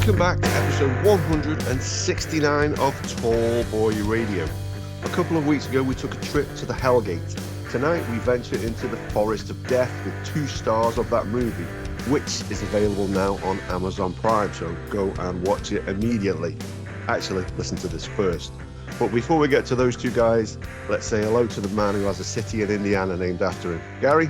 Welcome back to episode 169 of Tall Boy Radio. A couple of weeks ago, we took a trip to the Hellgate. Tonight, we venture into the Forest of Death with 2 stars of that movie, which is available now on Amazon Prime, so go and watch it immediately. Actually, listen to this first. But before we get to those 2 guys, let's say hello to the man who has a city in Indiana named after him. Gary?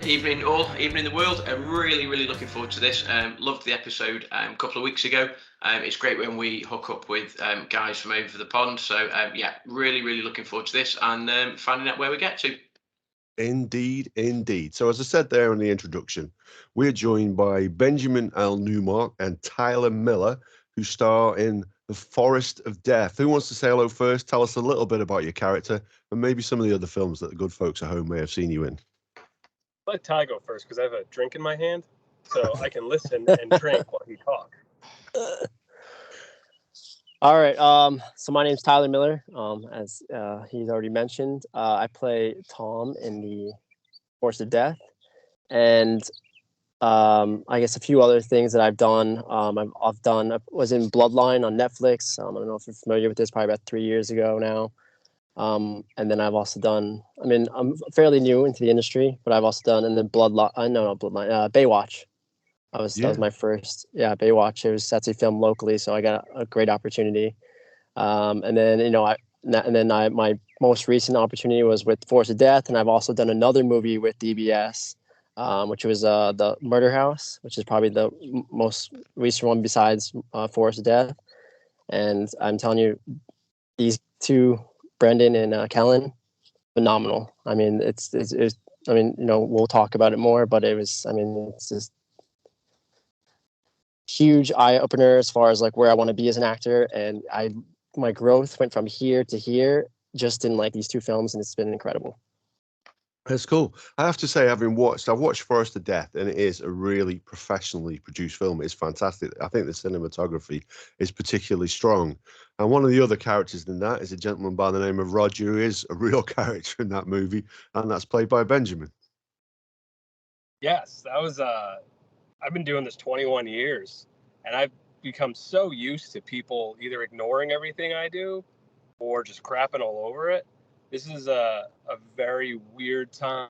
Evening all, evening the world. I'm really looking forward to this. Loved the episode a couple of weeks ago. It's great when we hook up with guys from over the pond. So yeah, really looking forward to this and finding out where we get to. Indeed. So as I said there in the introduction, we're joined by Benjamin L. Newmark and Tyler Miller, who star in The Forest of Death. Who wants to say hello first? Tell us a little bit about your character and maybe some of the other films that the good folks at home may have seen you in. Let Ty go first because I have a drink in my hand, so I can listen and drink while he talks. All right. So my name's Tyler Miller. As he's already mentioned, I play Tom in The Forest of Death, and I guess a few other things that I've done. I was in Bloodline on Netflix. I don't know if you're familiar with this. Probably about 3 years ago now. And then I've also done, I'm fairly new into the industry, but I've also done in the Baywatch. That was my first, Baywatch. It was actually filmed locally, so I got a great opportunity. And then, my most recent opportunity was with Forest of Death, and I've also done another movie with DBS, which was The Murder House, which is probably the most recent one besides Forest of Death. And I'm telling you, these 2, Brendan and Kellen, phenomenal. We'll talk about it more, but it's just huge eye opener as far as like where I want to be as an actor, and my growth went from here to here just in like these 2 films, and it's been incredible. That's cool. I have to say, I've watched Forest of Death, and it is a really professionally produced film. It's fantastic. I think the cinematography is particularly strong. And one of the other characters in that is a gentleman by the name of Roger, who is a real character in that movie, and that's played by Benjamin. Yes, that was, I've been doing this 21 years, and I've become so used to people either ignoring everything I do or just crapping all over it. This is a very weird time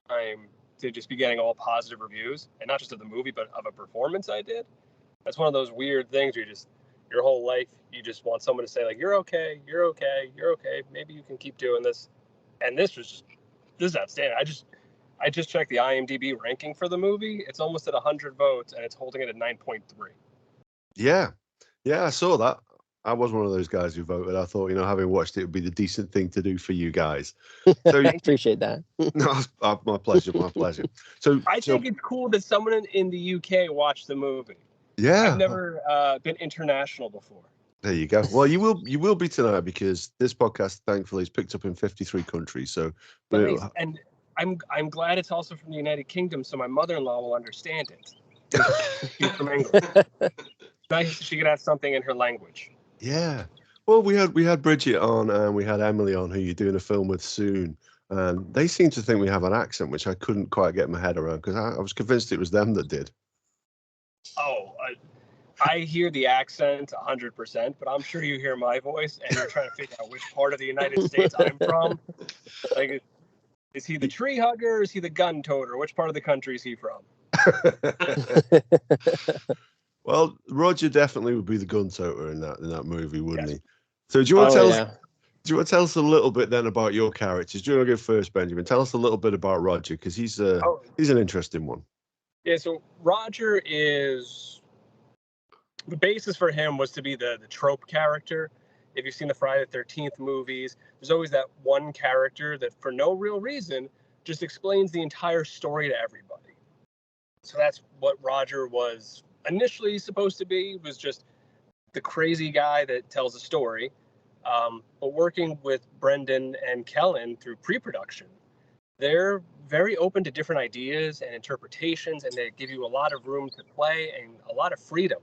to just be getting all positive reviews, and not just of the movie, but of a performance I did. That's one of those weird things where your whole life, you just want someone to say like, you're okay. Maybe you can keep doing this. And this is outstanding. I just checked the IMDb ranking for the movie. It's almost at 100 votes, and it's holding it at 9.3. Yeah, I saw that. I was one of those guys who voted. I thought, having watched it would be the decent thing to do for you guys. So I appreciate that. No, my pleasure. So I think it's cool that someone in the UK watched the movie. Yeah. I've never been international before. There you go. Well, you will be tonight, because this podcast, thankfully, is picked up in 53 countries. So, nice. And I'm glad it's also from the United Kingdom, so my mother-in-law will understand it. She's from England. Nice, she could have something in her language. Yeah. Well, we had Bridget on and we had Emily on, who you're doing a film with soon. And they seem to think we have an accent, which I couldn't quite get my head around, because I was convinced it was them that did. Oh, I hear the accent 100%, but I'm sure you hear my voice and you're trying to figure out which part of the United States I'm from. Like, is he the tree hugger? Or is he the gun toter? Which part of the country is he from? Well, Roger definitely would be the gun toter in that movie, wouldn't he? So do you want to tell us a little bit then about your characters? Do you want to go first, Benjamin? Tell us a little bit about Roger, because he's an interesting one. Yeah, so Roger is, the basis for him was to be the trope character. If you've seen the Friday the 13th movies, there's always that one character that for no real reason just explains the entire story to everybody. So that's what Roger was initially supposed to be, was just the crazy guy that tells a story. But working with Brendan and Kellen through pre-production, they're very open to different ideas and interpretations, and they give you a lot of room to play and a lot of freedom.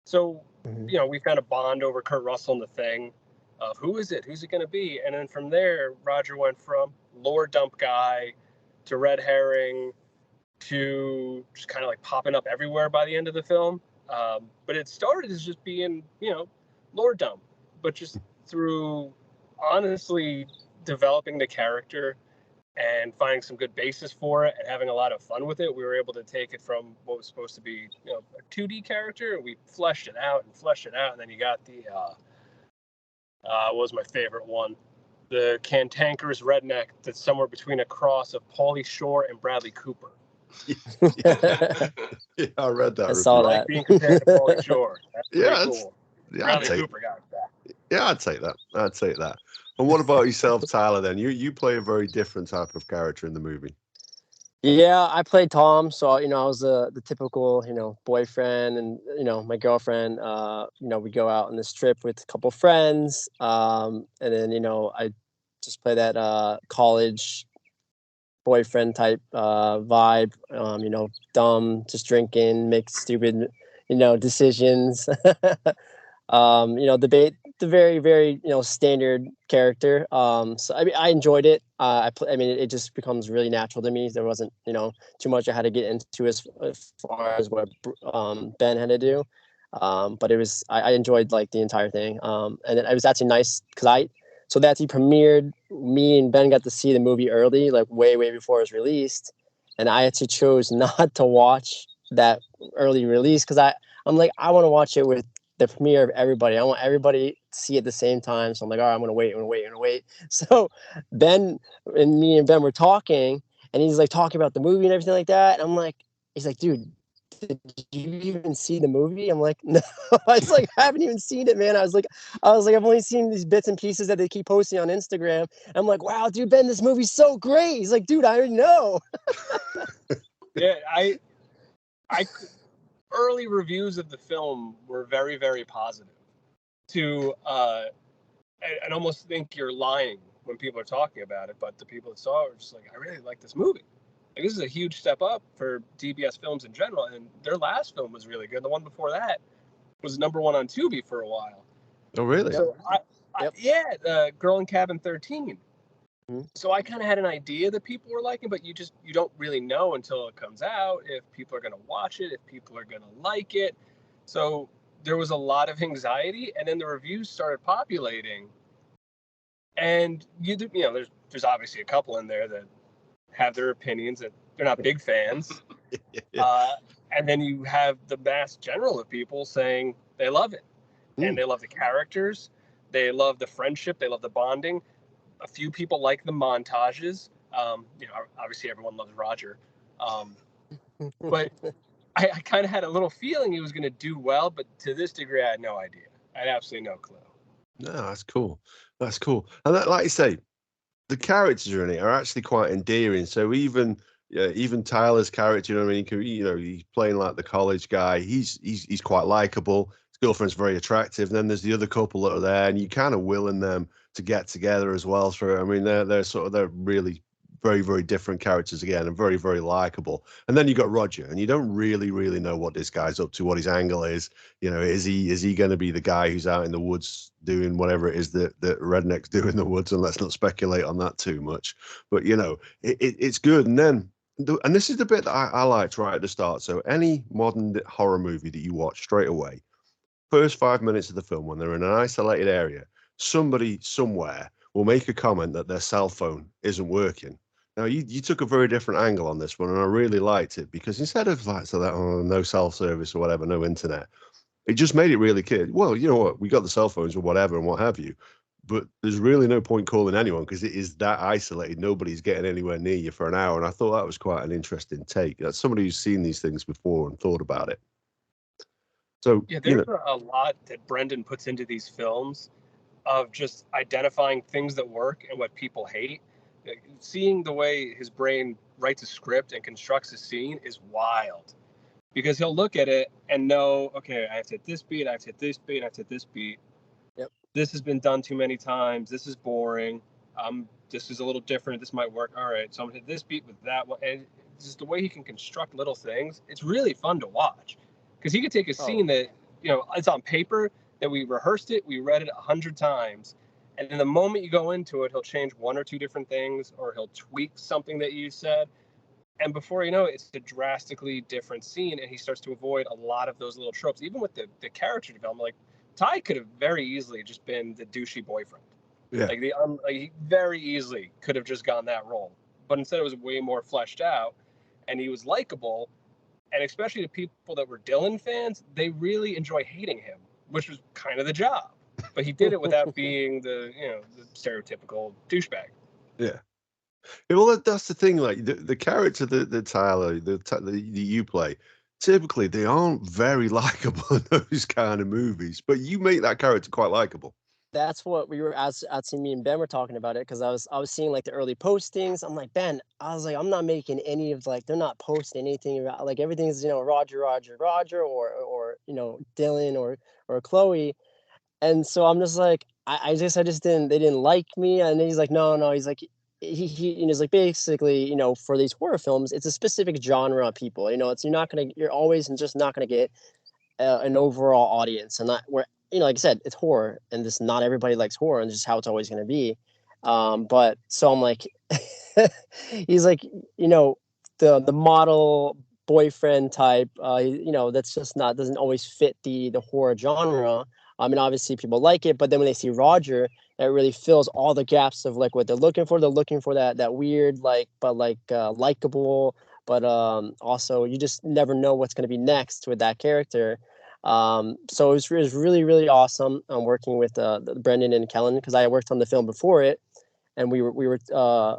So, we've kind of bond over Kurt Russell and The Thing of who is it? Who's it going to be? And then from there, Roger went from lore dump guy to red herring to just kind of like popping up everywhere by the end of the film. But it started as just being, lore dump, but just through honestly developing the character and finding some good basis for it and having a lot of fun with it, we were able to take it from what was supposed to be, a 2D character, and we fleshed it out, and then you got the what was my favorite one? The cantankerous redneck that's somewhere between a cross of Pauly Shore and Bradley Cooper. Yeah, I read that. I saw I like that. being compared to Pauly Shore. That's pretty cool. Yeah, Bradley Cooper got that. Yeah, I'd take that. I'd take that. And what about yourself, Tyler? Then you play a very different type of character in the movie. Yeah, I played Tom, so I was the typical, boyfriend, and my girlfriend. We go out on this trip with a couple friends, and then I just play that college boyfriend type vibe. Dumb, just drinking, make stupid, decisions. The very, very, standard character. So I enjoyed it. It just becomes really natural to me. There wasn't, too much I had to get into as far as what Ben had to do. But I enjoyed like the entire thing. And it was actually nice because so that's he premiered. Me and Ben got to see the movie early, like way, way before it was released. And I actually chose not to watch that early release because I'm like, I want to watch it with the premiere of everybody. I want everybody to see it at the same time. So I'm like, all right, I'm gonna wait. So Ben and me and Ben were talking, and he's like talking about the movie and everything like that. And I'm like, he's like, dude, did you even see the movie? I'm like, no. I was like, I haven't even seen it, man. I was like, I've only seen these bits and pieces that they keep posting on Instagram. And I'm like, wow, dude, Ben, this movie's so great. He's like, dude, I already know. Yeah, I early reviews of the film were very, very positive. And almost think you're lying when people are talking about it, but the people that saw it were just like, I really like this movie. Like, this is a huge step up for DBS films in general, and their last film was really good. The one before that was #1 on Tubi for a while. Oh, really? So Girl in Cabin 13. Mm-hmm. So I kind of had an idea that people were liking, but you don't really know until it comes out if people are going to watch it, if people are going to like it. So there was a lot of anxiety, and then the reviews started populating. And there's obviously a couple in there that have their opinions that they're not big fans. And then you have the mass general of people saying they love it, and they love the characters, they love the friendship, they love the bonding. A few people like the montages. Obviously everyone loves Roger. But I kind of had a little feeling he was going to do well, but to this degree, I had no idea. I had absolutely no clue. No, that's cool. That's cool. And like you say, the characters in it are actually quite endearing. So even Tyler's character, he's playing like the college guy. He's quite likable. His girlfriend's very attractive. And then there's the other couple that are there, and you kind of willing them to get together as well. They're really very, very different characters again, and very, very likable. And then you got Roger, and you don't really, really know what this guy's up to, what his angle is. Is he going to be the guy who's out in the woods doing whatever it is that rednecks do in the woods? And let's not speculate on that too much. But it's good. And then, and this is the bit that I liked right at the start. So any modern horror movie that you watch straight away, first 5 minutes of the film, when they're in an isolated area, somebody somewhere will make a comment that their cell phone isn't working. Now, you took a very different angle on this one, and I really liked it, because instead of no cell service or whatever, no internet, it just made it really clear. Well, you know what? We got the cell phones or whatever and what have you, but there's really no point calling anyone because it is that isolated. Nobody's getting anywhere near you for an hour, and I thought that was quite an interesting take. That's somebody who's seen these things before and thought about it. So yeah, there's a lot that Brendan puts into these films of just identifying things that work and what people hate. Seeing the way his brain writes a script and constructs a scene is wild, because he'll look at it and know, okay, I have to hit this beat, I have to hit this beat, I have to hit this beat. Yep. This has been done too many times. This is boring. This is a little different. This might work. All right, so I'm gonna hit this beat with that one. And just the way he can construct little things, it's really fun to watch, because he could take a scene that it's on paper, that we rehearsed it, we read it 100 times. And then the moment you go into it, he'll change one or two different things, or he'll tweak something that you said. And before you know it, it's a drastically different scene, and he starts to avoid a lot of those little tropes. Even with the character development, like Ty could have very easily just been the douchey boyfriend. Yeah. Like he very easily could have just gotten that role, but instead it was way more fleshed out, and he was likable, and especially the people that were Dylan fans, they really enjoy hating him, which was kind of the job. But he did it without being the stereotypical douchebag. Yeah. Well, that's the thing. Like the character that Tyler, the you play, typically they aren't very likable in those kind of movies. But you make that character quite likable. That's what we were as me and Ben were talking about it, because I was seeing like the early postings. I'm like, Ben, I was like, I'm not making any of, like, they're not posting anything about, like, everything's, Roger, or Dylan or Chloe. And so I'm just like, I just didn't, they didn't like me. And then he's like, no, he's like, he's like, basically, for these horror films, it's a specific genre of people. You're always just not gonna get an overall audience, and not where, like I said, it's horror, and just not everybody likes horror, and just how it's always gonna be. But so I'm like, he's like, the model boyfriend type, that's just not, doesn't always fit the horror genre. I mean, obviously people like it, but then when they see Roger, that really fills all the gaps of like what they're looking for. They're looking for that weird, like, but like likable, but also you just never know what's going to be next with that character. So it was really, really awesome working with Brendan and Kellen, because I worked on the film before it, and we were I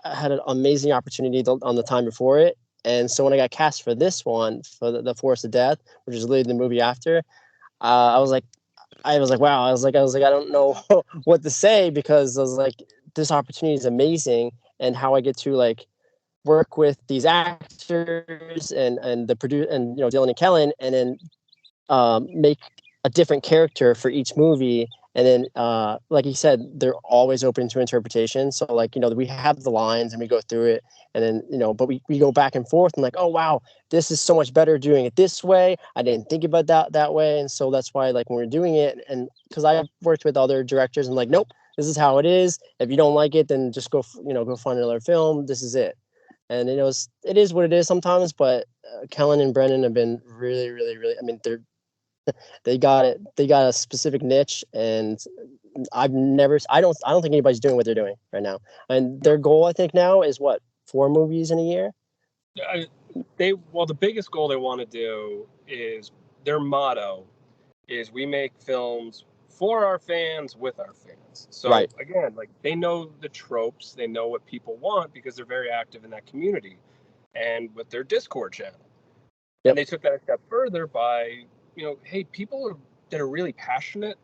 had an amazing opportunity on the time before it. And so when I got cast for this one, for the Forest of Death, which is literally the movie after, I was like, wow. I was like, I don't know what to say, because I was like, this opportunity is amazing, and how I get to like work with these actors and the producer, and Dylan and Kellen, and then make a different character for each movie. And then, like you said, they're always open to interpretation. So like, we have the lines and we go through it, and then, but we go back and forth, and like, oh, wow, this is so much better doing it this way. I didn't think about that way. And so that's why, like, when we're doing it, and because I've worked with other directors, and like, nope, this is how it is. If you don't like it, then just go find another film. This is it. And it is what it is sometimes, but Kellen and Brendan have been really, really, really, I mean, they got it. They got a specific niche, and I don't think anybody's doing what they're doing right now. And their goal, I think, now is what, 4 movies in a year? The biggest goal they want to do is, their motto is, we make films for our fans with our fans. So Right. Again, like, they know the tropes, they know what people want, because they're very active in that community and with their Discord channel. Yep. And they took that a step further by, hey, people that are really passionate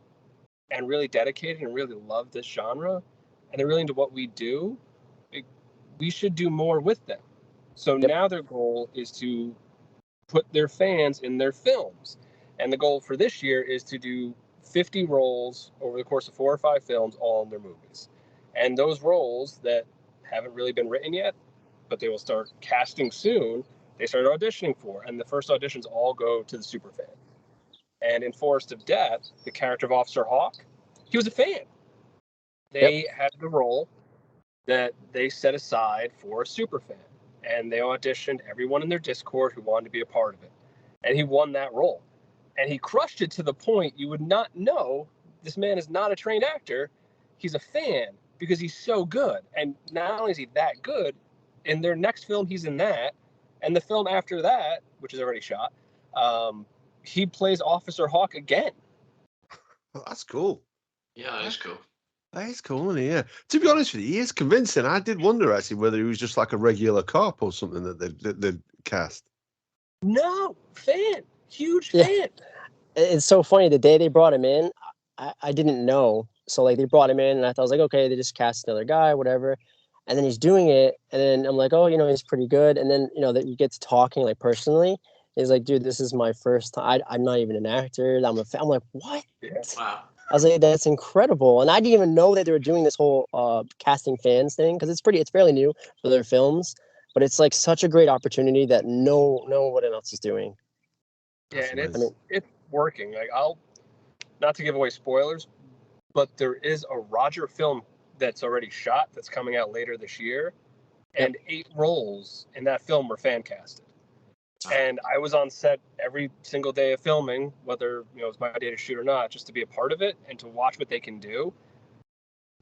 and really dedicated and really love this genre, and they're really into what we do, we should do more with them. So Yep. Now their goal is to put their fans in their films. And the goal for this year is to do 50 roles over the course of 4 or 5 films, all in their movies. And those roles that haven't really been written yet, but they will start casting soon, they started auditioning for. And the first auditions all go to the superfan. And in Forest of Death, the character of Officer Hawk, he was a fan. They had the role that they set aside for a superfan. And they auditioned everyone in their Discord who wanted to be a part of it. And he won that role. And he crushed it to the point you would not know this man is not a trained actor. He's a fan, because he's so good. And not only is he that good, in their next film, he's in that. And the film after that, which is already shot, he plays Officer Hawk again. Well, that's cool. Yeah, that is cool. That is cool, isn't he? Yeah. To be honest with you, he is convincing. I did wonder actually whether he was just like a regular cop or something that they'd cast. No, fan, huge fan. It's so funny. The day they brought him in, I didn't know. So like, they brought him in, and I thought, I was like, okay, they just cast another guy, whatever. And then he's doing it, and then I'm like, oh, he's pretty good. And then that you get to talking like personally. He's like, dude, this is my first time. I'm not even an actor. I'm like, what? Yeah. Wow. I was like, that's incredible. And I didn't even know that they were doing this whole casting fans thing, because it's fairly new for their films. But it's like such a great opportunity that no one else is doing. Yeah, and it's working. Like, I'll, not to give away spoilers, but there is a Roger film that's already shot that's coming out later this year and 8 roles in that film were fan casted. And I was on set every single day of filming, whether it was my day to shoot or not, just to be a part of it and to watch what they can do.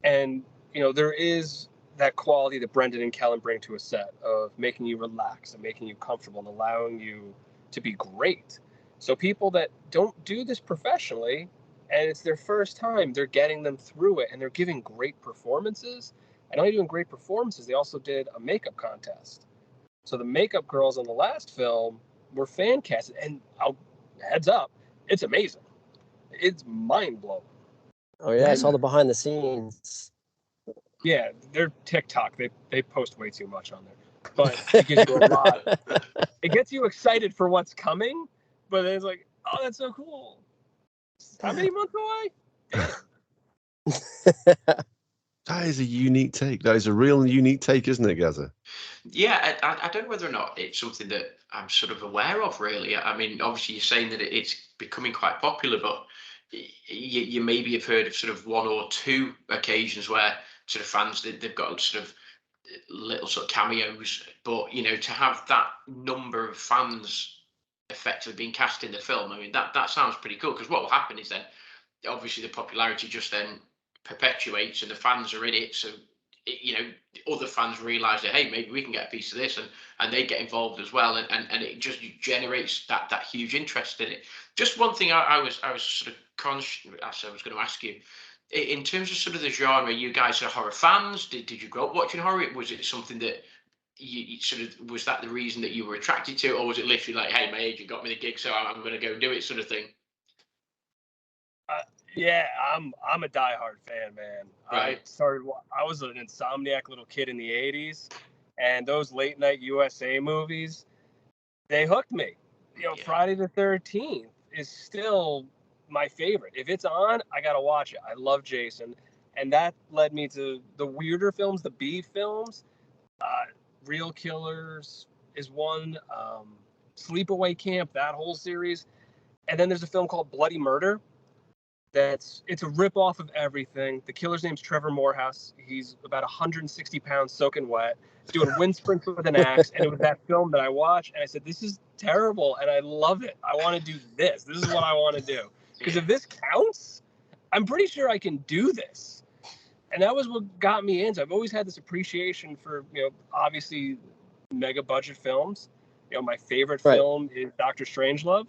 And there is that quality that Brendan and Kellen bring to a set of making you relax and making you comfortable and allowing you to be great. So people that don't do this professionally and it's their first time, they're getting them through it and they're giving great performances. And not only doing great performances, they also did a makeup contest. So the makeup girls on the last film were fan casted, and heads up, it's amazing. It's mind blowing. Oh yeah, I saw the behind the scenes. Yeah, they're TikTok. They post way too much on there, but it gives you a lot. It gets you excited for what's coming, but then it's like, oh, that's so cool. How many months away? That is a unique take. That is a real unique take, isn't it, Gaza? Yeah, I don't know whether or not it's something that I'm sort of aware of, really. I mean, obviously, you're saying that it's becoming quite popular, but you maybe have heard of sort of 1 or 2 occasions where sort of fans, they've got sort of little sort of cameos, but to have that number of fans effectively being cast in the film, I mean, that sounds pretty cool, because what will happen is then obviously the popularity just then perpetuates and the fans are in it, so other fans realize that, hey, maybe we can get a piece of this, and they get involved as well, and it just generates that huge interest in it. Just one thing I was sort of conscious, I was going to ask you, in terms of sort of the genre, you guys are horror fans. Did you grow up watching horror? Was it something that you sort of, was that the reason that you were attracted to, or was it literally like, hey, my agent got me the gig, so I'm going to go and do it, sort of thing? Yeah, I'm a diehard fan, man. Right. I was an insomniac little kid in the 80s, and those late night USA movies, they hooked me. Yeah. Friday the 13th is still my favorite. If it's on, I got to watch it. I love Jason, and that led me to the weirder films, the B films. Real Killers is one, Sleepaway Camp, that whole series. And then there's a film called Bloody Murder. It's a rip-off of everything. The killer's name's Trevor Morehouse. He's about 160 pounds soaking wet, doing wind sprints with an axe. And it was that film that I watched, and I said, this is terrible, and I love it. I want to do this. This is what I want to do. Because if this counts, I'm pretty sure I can do this. And that was what got me into. I've always had this appreciation for, obviously mega budget films. My favorite film is Dr. Strangelove.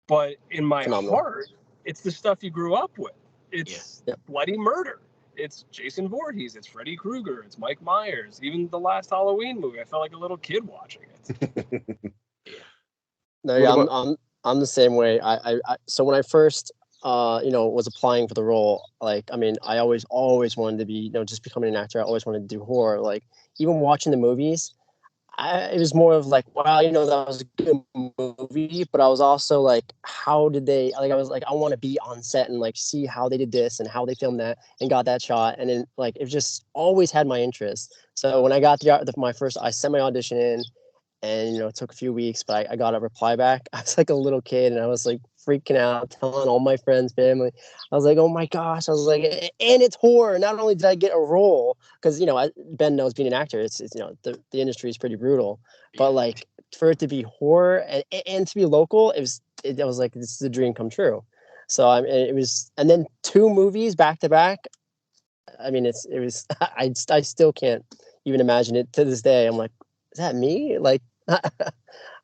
But in my heart, it's the stuff you grew up with. It's bloody murder. It's Jason Voorhees. It's Freddy Krueger. It's Mike Myers. Even the last Halloween movie, I felt like a little kid watching it. No, yeah, I'm the same way. I so when I first was applying for the role, like, I mean, I always wanted to be, just becoming an actor. I always wanted to do horror. Like, even watching the movies, it was more of like, wow, that was a good movie, but I was also like, how did they, like, I was like, I want to be on set and like see how they did this and how they filmed that and got that shot. And then like, it just always had my interest. So when I got I sent my audition in, and it took a few weeks, but I got a reply back. I was like a little kid, and I was like freaking out, telling all my friends, family. I was like, oh my gosh. I was like, and it's horror. Not only did I get a role, because Ben knows being an actor, it's the industry is pretty brutal, but like for it to be horror and to be local, it was like, this is a dream come true. So it was, and then 2 movies back to back. I mean, it was I still can't even imagine it to this day. I'm like, is that me? Like,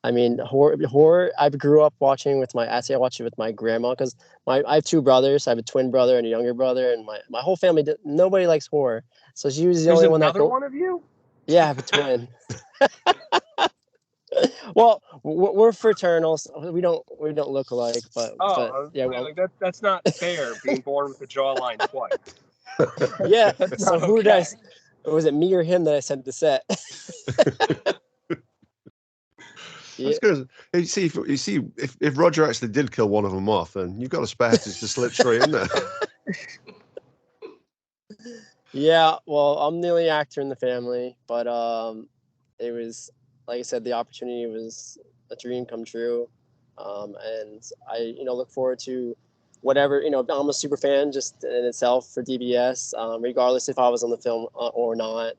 I mean, horror. I grew up watching I watched it with my grandma, because I have 2 brothers. I have a twin brother and a younger brother, and my whole family. Nobody likes horror, so she was the only one that. Another one of you? Yeah, I have a twin. Well, we're fraternals. We don't look alike, but yeah. Well, that's not fair. Being born with the jawline twice. Yeah. So who did was it me or him that I sent to set? Yeah. You see, if Roger actually did kill one of them off, then you've got a spare to slip straight in there. Yeah, well, I'm the only actor in the family, but it was, like I said, the opportunity was a dream come true, and I look forward to whatever. I'm a super fan just in itself for DBS, regardless if I was on the film or not.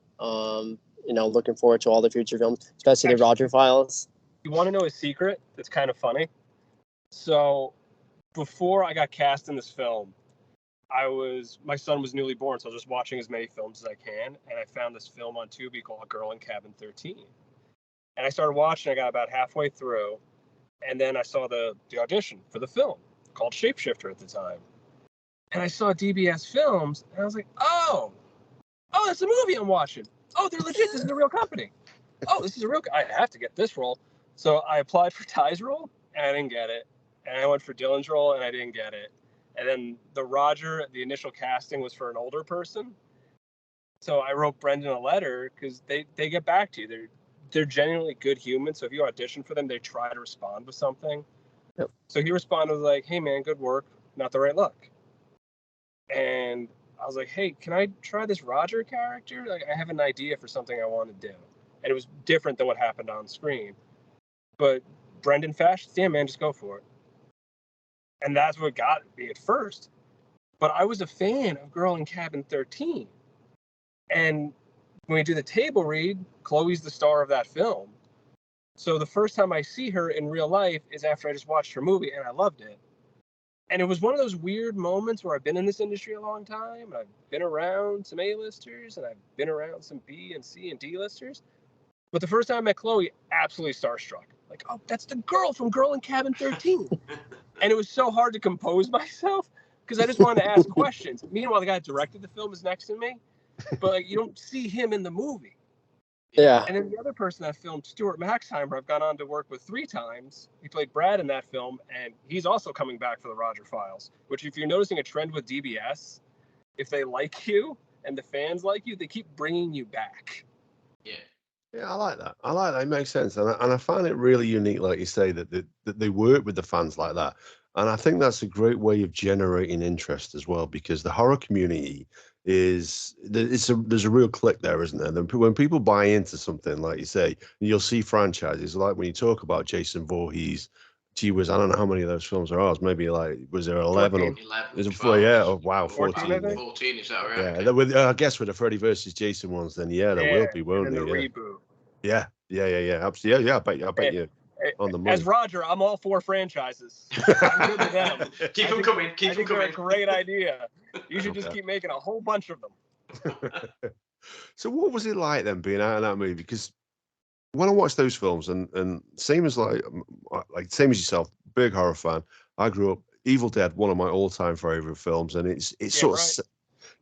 looking forward to all the future films, especially the Roger Files. You want to know a secret that's kind of funny? So before I got cast in this film, my son was newly born, so I was just watching as many films as I can, and I found this film on Tubi called Girl in Cabin 13. And I started watching, I got about halfway through, and then I saw the audition for the film called Shapeshifter at the time. And I saw DBS Films, and I was like, oh, that's a movie I'm watching. Oh, they're legit, this is a real company. Oh, this is a real, I have to get this role. So I applied for Ty's role, and I didn't get it. And I went for Dylan's role, and I didn't get it. And then the initial casting was for an older person. So I wrote Brendan a letter because they get back to you. They're genuinely good humans. So if you audition for them, they try to respond with something. Yep. So he responded like, hey man, good work, not the right look. And I was like, hey, can I try this Roger character? Like, I have an idea for something I want to do. And it was different than what happened on screen. But Brendan fashions, yeah, man, just go for it. And that's what got me at first. But I was a fan of Girl in Cabin 13. And when we do the table read, Chloe's the star of that film. So the first time I see her in real life is after I just watched her movie, and I loved it. And it was one of those weird moments where I've been in this industry a long time, and I've been around some A-listers, and I've been around some B and C and D-listers. But the first time I met Chloe, absolutely starstruck. Like, oh, that's the girl from Girl in Cabin 13. And it was so hard to compose myself because I just wanted to ask questions. Meanwhile, the guy that directed the film is next to me, but like, you don't see him in the movie. Yeah. And then the other person that filmed, Stuart Maxheimer, I've gone on to work with 3 times. He played Brad in that film, and he's also coming back for the Roger Files, which if you're noticing a trend with DBS, if they like you and the fans like you, they keep bringing you back. Yeah. Yeah, I like that. It makes sense, and I find it really unique, like you say, that they work with the fans like that. And I think that's a great way of generating interest as well, because the horror community there's a real click there, isn't there? When people buy into something, like you say, you'll see franchises like when you talk about Jason Voorhees. Gee whiz, I don't know how many of those films there are. Was there 11 or 11, 12, yeah? Oh wow, 14. 14, is that right? Yeah, Okay. I guess with the Freddy versus Jason ones, then there will be, won't and there? the reboot. Yeah, absolutely. Yeah, I bet you on the money. As Roger, I'm all for franchises. I'm good with them. Keep them coming. I think they're a great idea. You should just keep making a whole bunch of them. So what was it like then being out in that movie? Because when I watched those films, and same as same as yourself, big horror fan. I grew up Evil Dead, one of my all-time favorite films, and it's sort of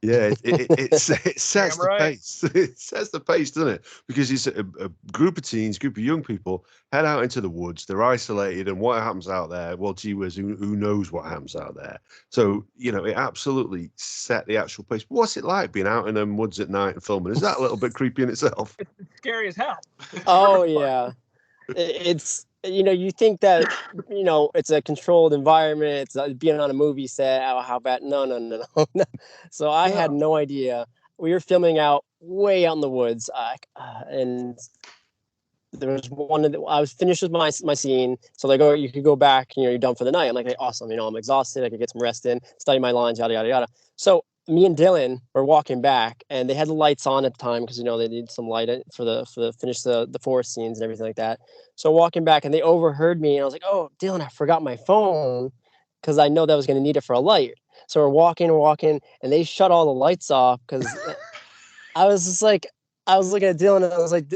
it sets the pace. It sets the pace, doesn't it? Because it's a group of teens, group of young people head out into the woods. They're isolated, and what happens out there? Well, gee whiz, who knows what happens out there? So it absolutely set the actual pace. What's it like being out in the woods at night and filming? Is that a little bit creepy in itself? It's scary as hell. Oh yeah, it's you think that it's a controlled environment, it's being on a movie set. Oh, how bad? No. So I had no idea. We were filming out way out in the woods, and there was I was finished with my scene, so they go, you could go back, you're done for the night. I'm like, hey, awesome, I'm exhausted, I could get some rest in, study my lines, yada yada yada. So me and Dylan were walking back, and they had the lights on at the time because they need some light for the finish the forest scenes and everything like that. So walking back, and they overheard me, and I was like, "Oh, Dylan, I forgot my phone," because I know that I was going to need it for a light. So we're walking, and they shut all the lights off because I was just like, I was looking at Dylan, and I was like,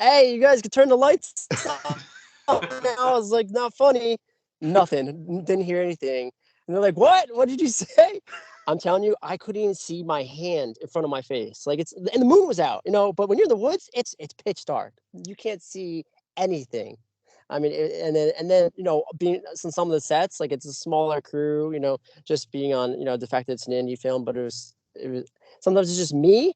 "Hey, you guys can turn the lights off." I was like, "Not funny." Nothing. Didn't hear anything. And they're like, "What? What did you say?" I'm telling you, I couldn't even see my hand in front of my face. Like and the moon was out, but when you're in the woods, it's pitch dark. You can't see anything. I mean, and then being on some of the sets, like it's a smaller crew, just being on, the fact that it's an indie film, but it was sometimes it's just me,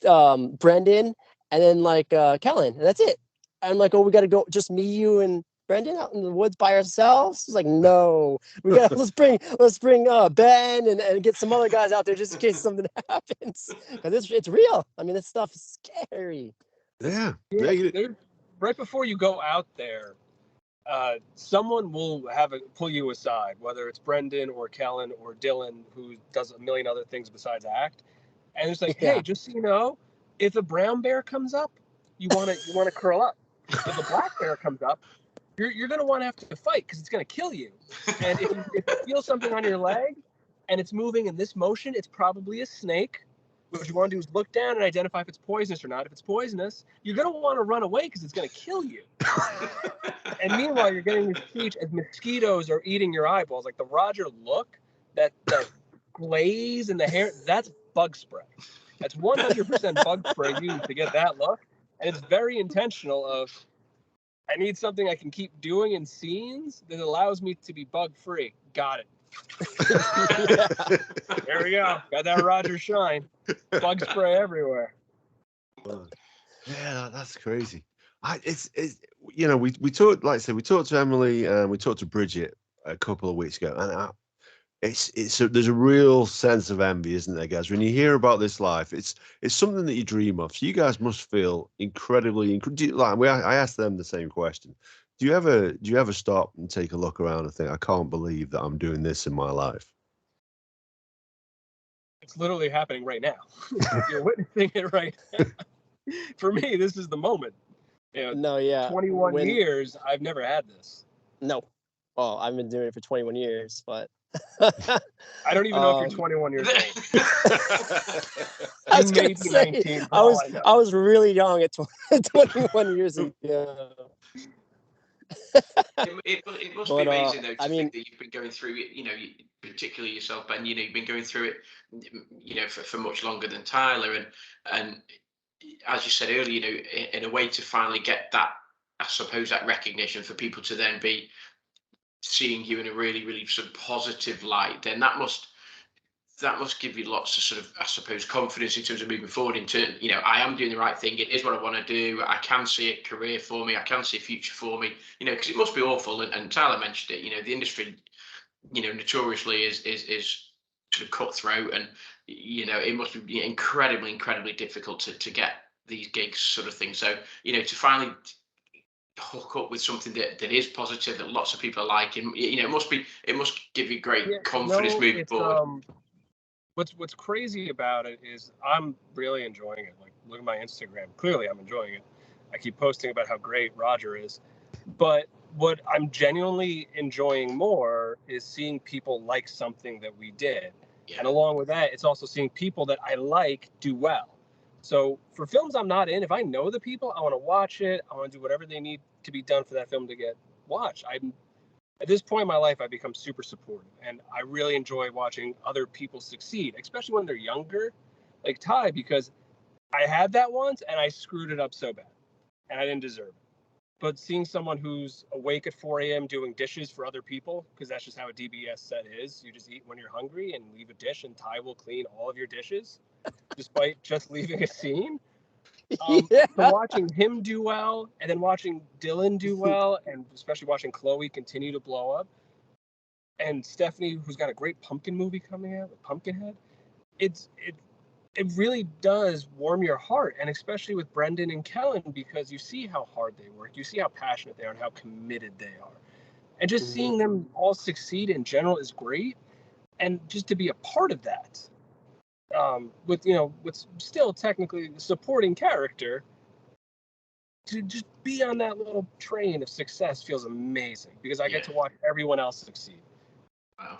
Brendan, and then like Kellen, and that's it. I'm like, oh, we got to go, just me, you, and Brendan out in the woods by ourselves? It's like, no, we got let's bring Ben and get some other guys out there just in case something happens, because it's real. I mean, this stuff is scary. Yeah. Right before you go out there, someone will pull you aside, whether it's Brendan or Kellen or Dylan, who does a million other things besides act, and it's like, hey, just so you know, If a brown bear comes up, you want to curl up. If a black bear comes up, you're going to want to have to fight because it's going to kill you. And if you feel something on your leg and it's moving in this motion, it's probably a snake. What you want to do is look down and identify if it's poisonous or not. If it's poisonous, you're going to want to run away because it's going to kill you. And meanwhile, you're getting this speech as mosquitoes are eating your eyeballs. Like the Roger look, that glaze in the hair, that's bug spray. That's 100% bug spray used to get that look. And it's very intentional of, I need something I can keep doing in scenes that allows me to be bug free. Got it. There we go. Got that Roger shine. Bug spray everywhere. Yeah, that's crazy. It's you know, we talked, like I said, we talked to Emily and we talked to Bridget a couple of weeks ago, and there's a real sense of envy, isn't there, guys? When you hear about this life, it's something that you dream of. So you guys must feel incredibly I asked them the same question. Do you ever stop and take a look around and think, I can't believe that I'm doing this in my life? It's literally happening right now. You're witnessing it right now. For me, this is the moment. You know, No, yeah. 21 years, I've never had this. No. Well, I've been doing it for 21 years, but I don't even know if you're 21 years old. I was You gonna may be say, 19 for I all I know. was really young at 21 years ago. It must But, be amazing though to I mean- think that you've been going through it. You know, particularly yourself, Ben. You know, you've been going through it. You know, for much longer than Tyler, and as you said earlier, you know, in a way to finally get that, I suppose, that recognition for people to then be seeing you in a really, really sort of positive light. Then that must give you lots of sort of, I suppose, confidence in terms of moving forward into, you know, I am doing the right thing. It is what I want to do. I can see a career for me. I can see a future for me, you know, because it must be awful. And Tyler mentioned it, you know, the industry, you know, notoriously is sort of cutthroat, and, you know, it must be incredibly, incredibly difficult to get these gigs sort of thing. So, you know, to finally hook up with something that is positive, that lots of people are liking, you know, it must give you great confidence moving forward. What's crazy about it is I'm really enjoying it. Like, look at my Instagram. Clearly, I'm enjoying it. I keep posting about how great Roger is. But what I'm genuinely enjoying more is seeing people like something that we did. Yeah. And along with that, it's also seeing people that I like do well. So for films I'm not in, if I know the people, I want to watch it. I want to do whatever they need to be done for that film to get watched. At this point in my life, I've become super supportive, and I really enjoy watching other people succeed, especially when they're younger, like Ty, because I had that once and I screwed it up so bad, and I didn't deserve it. But seeing someone who's awake at 4 a.m. doing dishes for other people, because that's just how a DBS set is. You just eat when you're hungry and leave a dish, and Ty will clean all of your dishes, despite just leaving a scene. Yeah. So watching him do well, and then watching Dylan do well, and especially watching Chloe continue to blow up, and Stephanie, who's got a great pumpkin movie coming out with Pumpkinhead, it really does warm your heart, and especially with Brendan and Kellen, because you see how hard they work, you see how passionate they are, and how committed they are, and just seeing them all succeed in general is great, and just to be a part of that. With still technically the supporting character, to just be on that little train of success feels amazing, because I get to watch everyone else succeed. Wow.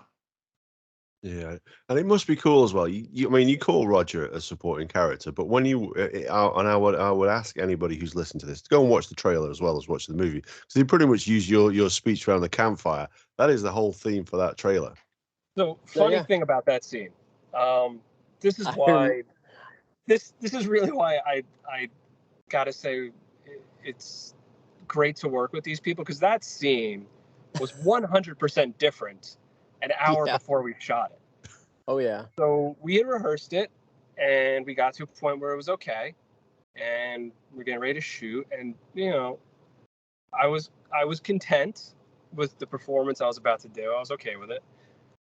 Yeah, and it must be cool as well. I mean, you call Roger a supporting character, but when you and I would ask anybody who's listened to this to go and watch the trailer as well as watch the movie, because they pretty much use your speech around the campfire. That is the whole theme for that trailer. So funny thing about that scene. This is why. This is really why I gotta say it's great to work with these people, because that scene was 100% different an hour before we shot it. Oh yeah. So we had rehearsed it, and we got to a point where it was okay, and we're getting ready to shoot, and you know, I was content with the performance I was about to do. I was okay with it,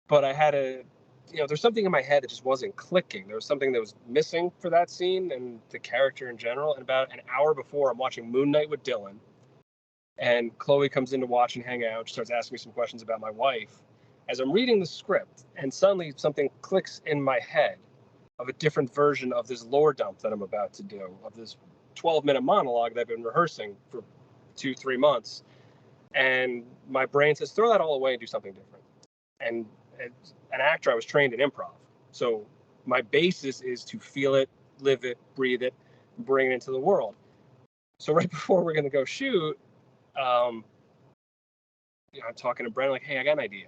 but I had there's something in my head that just wasn't clicking. There was something that was missing for that scene and the character in general. And about an hour before, I'm watching Moon Knight with Dylan, and Chloe comes in to watch and hang out. She starts asking me some questions about my wife as I'm reading the script, and suddenly something clicks in my head. of a different version of this lore dump that I'm about to do, of this 12-minute monologue that I've been rehearsing for 2-3 months. And my brain says, throw that all away and do something different. And as an actor, I was trained in improv. So my basis is to feel it, live it, breathe it, bring it into the world. So right before we're going to go shoot, I'm talking to Brendan, like, hey, I got an idea.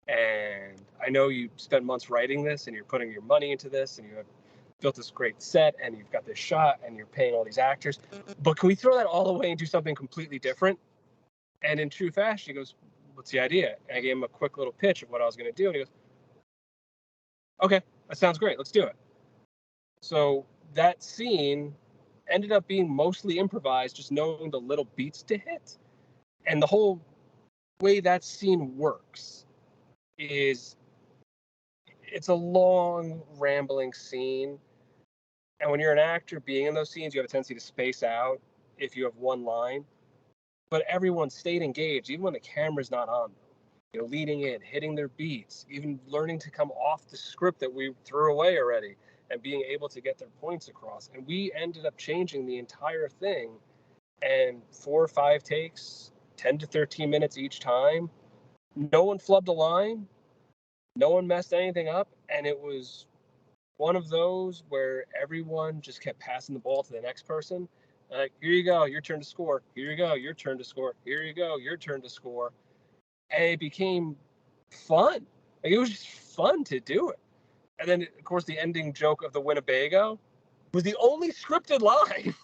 And I know you spent months writing this and you're putting your money into this and you have built this great set and you've got this shot and you're paying all these actors. But can we throw that all away and do something completely different? And in true fashion, he goes, what's the idea? And I gave him a quick little pitch of what I was going to do. And he goes, okay, that sounds great. Let's do it. So that scene ended up being mostly improvised, just knowing the little beats to hit. And the whole way that scene works is it's a long, rambling scene. And when you're an actor being in those scenes, you have a tendency to space out if you have one line. But everyone stayed engaged, even when the camera's not on them. You know, leading in, hitting their beats, even learning to come off the script that we threw away already and being able to get their points across. And we ended up changing the entire thing. And 4 or 5 takes, 10 to 13 minutes each time. No one flubbed a line. No one messed anything up. And it was one of those where everyone just kept passing the ball to the next person. Like, here you go, your turn to score. Here you go, your turn to score. Here you go, your turn to score. And it became fun. Like, it was just fun to do it. And then, of course, the ending joke of the Winnebago was the only scripted line.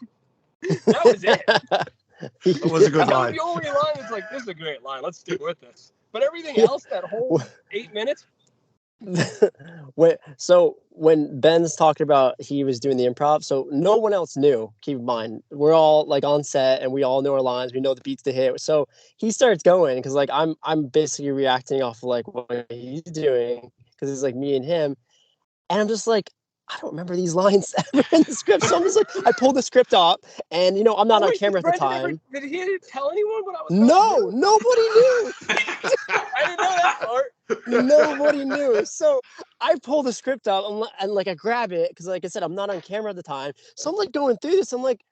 That was it. That was a good That line. was the only line that's like, this is a great line. Let's stick with this. But everything else, that whole 8 minutes. So when Ben's talking about he was doing the improv, so no one else knew. Keep in mind, we're all like on set and we all know our lines. We know the beats to hit. So he starts going because like I'm basically reacting off of like what he's doing because it's like me and him, and I'm just like, I don't remember these lines ever in the script. So I'm just like, I pulled the script up, and I'm not on camera at the time. Did he tell anyone what I was? No, nobody knew. I didn't know that part. Nobody knew. So I pull the script out and like I grab it because, like I said, I'm not on camera at the time. So I'm like going through this. I'm like,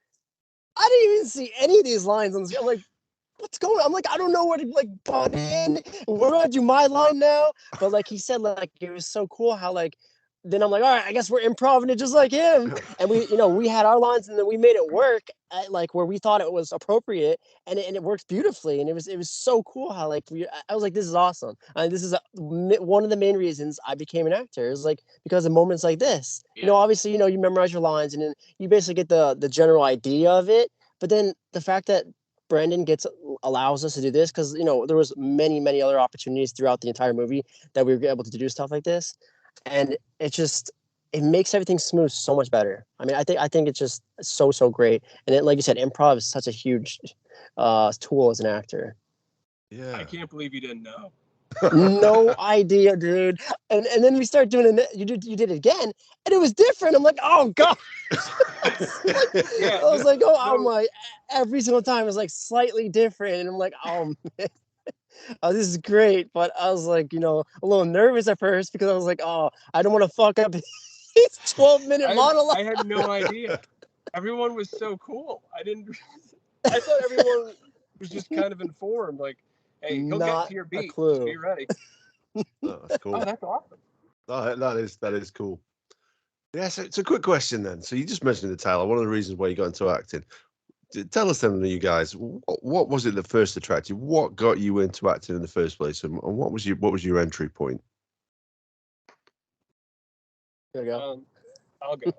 I didn't even see any of these lines on the screen. I'm like, what's going on? I'm like, I don't know where to like butt in. Where do I do my line now? But like he said, like it was so cool how like then I'm like, all right, I guess we're improvising it just like him. And we had our lines and then we made it work at like where we thought it was appropriate, and it works beautifully. And it was so cool how like I was like, this is awesome. And this is one of the main reasons I became an actor is like because of moments like this. Yeah. Obviously, you memorize your lines and then you basically get the general idea of it. But then the fact that Brandon allows us to do this because there was many other opportunities throughout the entire movie that we were able to do stuff like this. And it makes everything smooth so much better. I mean, I think it's just so great. And then, like you said, improv is such a huge tool as an actor. Yeah. I can't believe you didn't know. No idea, dude. And then we start doing it. You did it again, and it was different. I'm like, oh god. I was like, I'm like, every single time it was like slightly different, and I'm like, oh man. Oh, this is great, but I was like, a little nervous at first because I was like, oh, I don't want to fuck up his 12-minute monologue. I had no idea. Everyone was so cool. I thought everyone was just kind of informed, like, hey, he'll get to your beat. Just be ready. Oh, that's cool. Oh, that's awesome. Oh, that is cool. Yeah, so it's a quick question then. So you just mentioned the title. One of the reasons why you got into acting. Tell us then, you guys, what was it that first attracted you? What got you into acting in the first place, and what was your entry point? There you go. I'll go.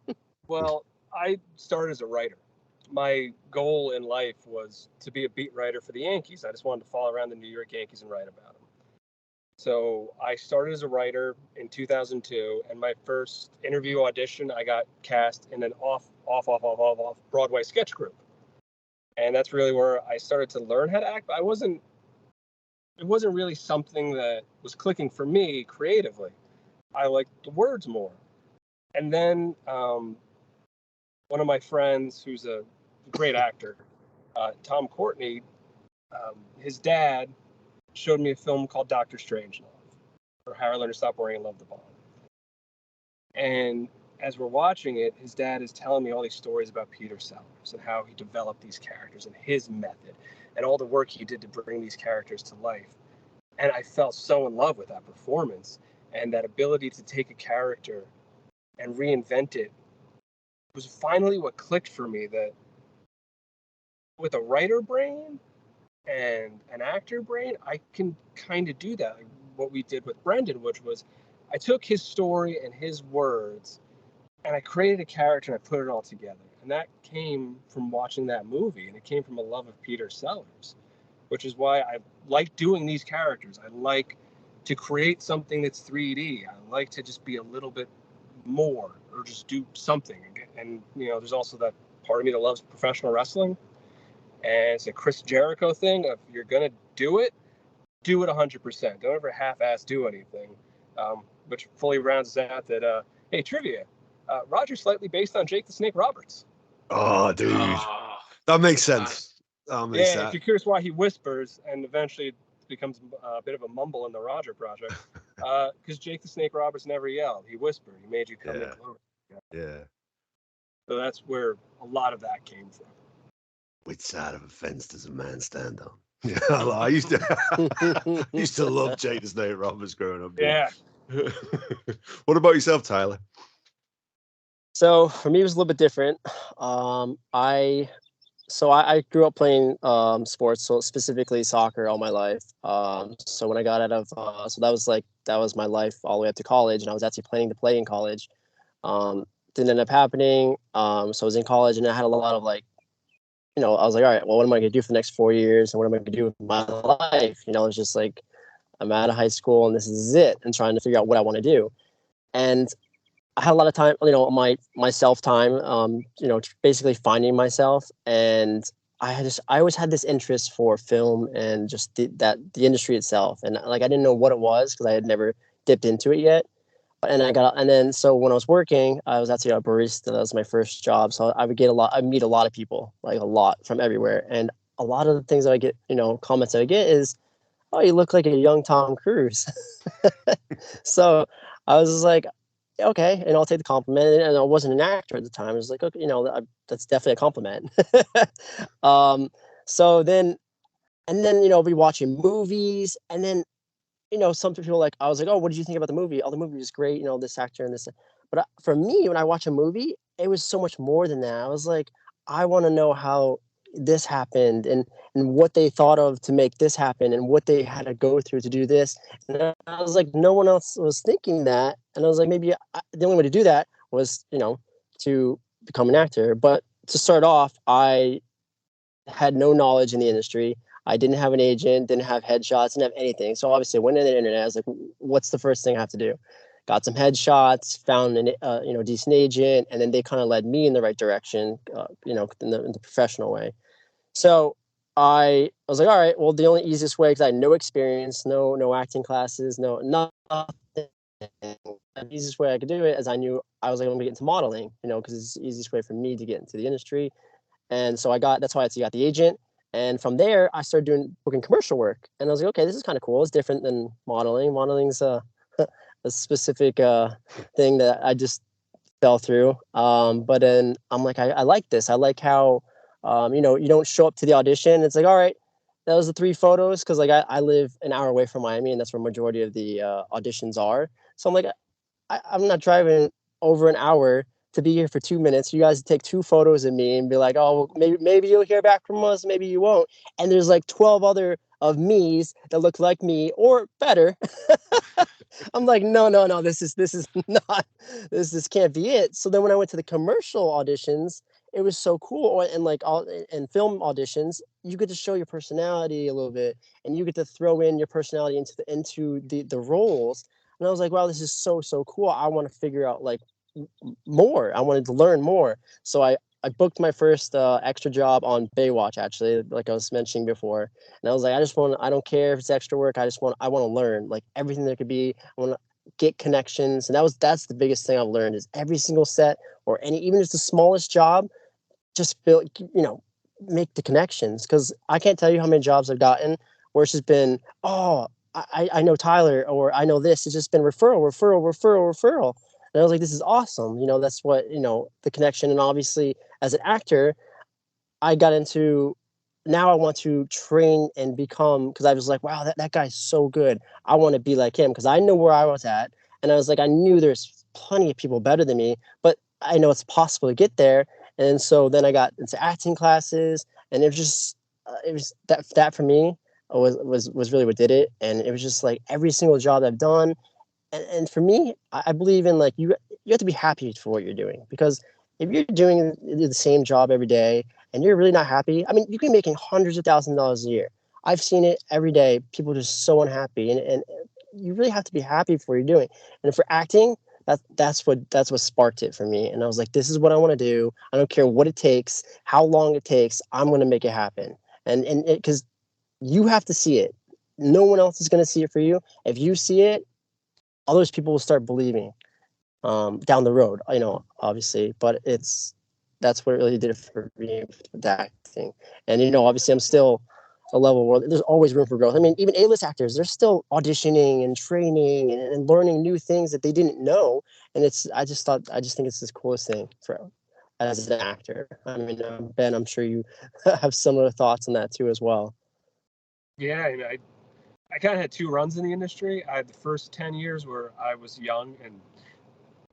Well, I started as a writer. My goal in life was to be a beat writer for the Yankees. I just wanted to follow around the New York Yankees and write about them. So I started as a writer in 2002, and my first interview audition, I got cast in an off Broadway sketch group. And that's really where I started to learn how to act. But it wasn't really something that was clicking for me creatively. I liked the words more. And then one of my friends, who's a great actor, Tom Courtney, his dad showed me a film called Dr. Strangelove, or How I Learned to Stop Worrying and Love the Bomb. And as we're watching it, his dad is telling me all these stories about Peter Sellers and how he developed these characters and his method and all the work he did to bring these characters to life. And I fell so in love with that performance and that ability to take a character and reinvent it was finally what clicked for me, that with a writer brain and an actor brain, I can kind of do that. Like what we did with Brendan, which was I took his story and his words and I created a character and I put it all together. And that came from watching that movie, and it came from a love of Peter Sellers, which is why I like doing these characters. I like to create something that's 3D. I like to just be a little bit more or just do something. And there's also that part of me that loves professional wrestling. And it's a Chris Jericho thing. If you're going to do it 100%. Don't ever half-ass do anything. Which fully rounds us out that, hey, trivia. Roger's slightly based on Jake the Snake Roberts. Oh, dude. Oh, That makes sense. nice. That makes Yeah, sense. if you're curious why he whispers and eventually becomes a bit of a mumble in the Roger project, because Jake the Snake Roberts never yelled. He whispered. He made you come in close. Yeah. So that's where a lot of that came from. Which side of a fence does a man stand on? Yeah, I used to love Jake the Snake Roberts growing up. Dude. Yeah. What about yourself, Tyler? So for me, it was a little bit different. I grew up playing sports, so specifically soccer, all my life. So when I got out of, so that was my life all the way up to college, and I was actually planning to play in college. Didn't end up happening. So I was in college, and I had a lot of I was like, all right, well, what am I going to do for the next 4 years, and what am I going to do with my life? It's just like I'm out of high school, and this is it, and trying to figure out what I want to do. And I had a lot of time, my self time, basically finding myself. And I always had this interest for film and just the industry itself. And I didn't know what it was because I had never dipped into it yet. So when I was working, I was actually a barista. That was my first job. So I meet a lot of people, like a lot from everywhere. And a lot of the things that I get, comments that I get is, oh, you look like a young Tom Cruise. So I was just like, okay, and I'll take the compliment. And I wasn't an actor at the time. I was like, okay, that's definitely a compliment. So then be watching movies, and then some people I was like, oh, what did you think about the movie? Oh, the movie was great. This actor and this. But for me, when I watch a movie, it was so much more than that. I was like, I want to know how this happened and what they thought of to make this happen and what they had to go through to do this. And I was like, no one else was thinking that. And I was like, maybe the only way to do that was, to become an actor. But to start off, I had no knowledge in the industry. I didn't have an agent, didn't have headshots, didn't have anything. So obviously I went on the internet. I was like, what's the first thing I have to do? Got some headshots, found an decent agent, and then they kind of led me in the right direction, in the professional way. So I was like, all right, well, the only easiest way, because I had no experience, no acting classes, nothing. The easiest way I could do it is I knew I was going to get into modeling, because it's the easiest way for me to get into the industry. And so that's why I got the agent. And from there, I started booking commercial work. And I was like, okay, this is kind of cool. It's different than modeling. Modeling's a specific thing that I just fell through. But then I'm like, I like this. I like how, you don't show up to the audition. It's like, all right, that was the 3 photos. Cause I live an hour away from Miami, and that's where majority of the auditions are. So I'm like, I'm not driving over an hour to be here for 2 minutes. You guys take 2 photos of me and be like, oh, maybe you'll hear back from us. Maybe you won't. And there's 12 other of me's that look like me or better. I'm like, no, this is not, this can't be it. So then when I went to the commercial auditions, it was so cool. And film auditions, you get to show your personality a little bit, and you get to throw in your personality into the roles. And I was like, wow, this is so cool. I want to figure out more. I wanted to learn more. So I booked my first extra job on Baywatch, actually, like I was mentioning before. And I was like, I don't care if it's extra work. I want to learn everything there could be. I want to get connections. And that's the biggest thing I've learned is every single set or even just the smallest job, just make the connections. Cause I can't tell you how many jobs I've gotten where it's just been, oh, I know Tyler, or I know this. It's just been referral. And I was like, this is awesome. That's what, the connection. And obviously, as an actor, I got into, now I want to train and become, because I was like, wow, that guy's so good. I want to be like him, because I know where I was at. And I was like, I knew there's plenty of people better than me, but I know it's possible to get there. And so then I got into acting classes, and it was that for me was really what did it. And it was just like every single job I've done. And for me, I believe in, like, you have to be happy for what you're doing, because if you're doing the same job every day and you're really not happy, I mean, you can be making hundreds of thousands of dollars a year. I've seen it every day. People are just so unhappy, and you really have to be happy for what you're doing. And for acting, that's what sparked it for me. And I was like, this is what I want to do. I don't care what it takes, how long it takes. I'm going to make it happen. And because you have to see it. No one else is going to see it for you. If you see it, others people will start believing down the road, obviously. But that's what really did it for me with acting. And obviously, I'm still a level where there's always room for growth. I mean, even A-list actors, they're still auditioning and training and learning new things that they didn't know. And I just think it's the coolest thing as an actor. I mean, Ben, I'm sure you have similar thoughts on that too as well. Yeah, I kind of had two runs in the industry. I had the first 10 years where I was young, and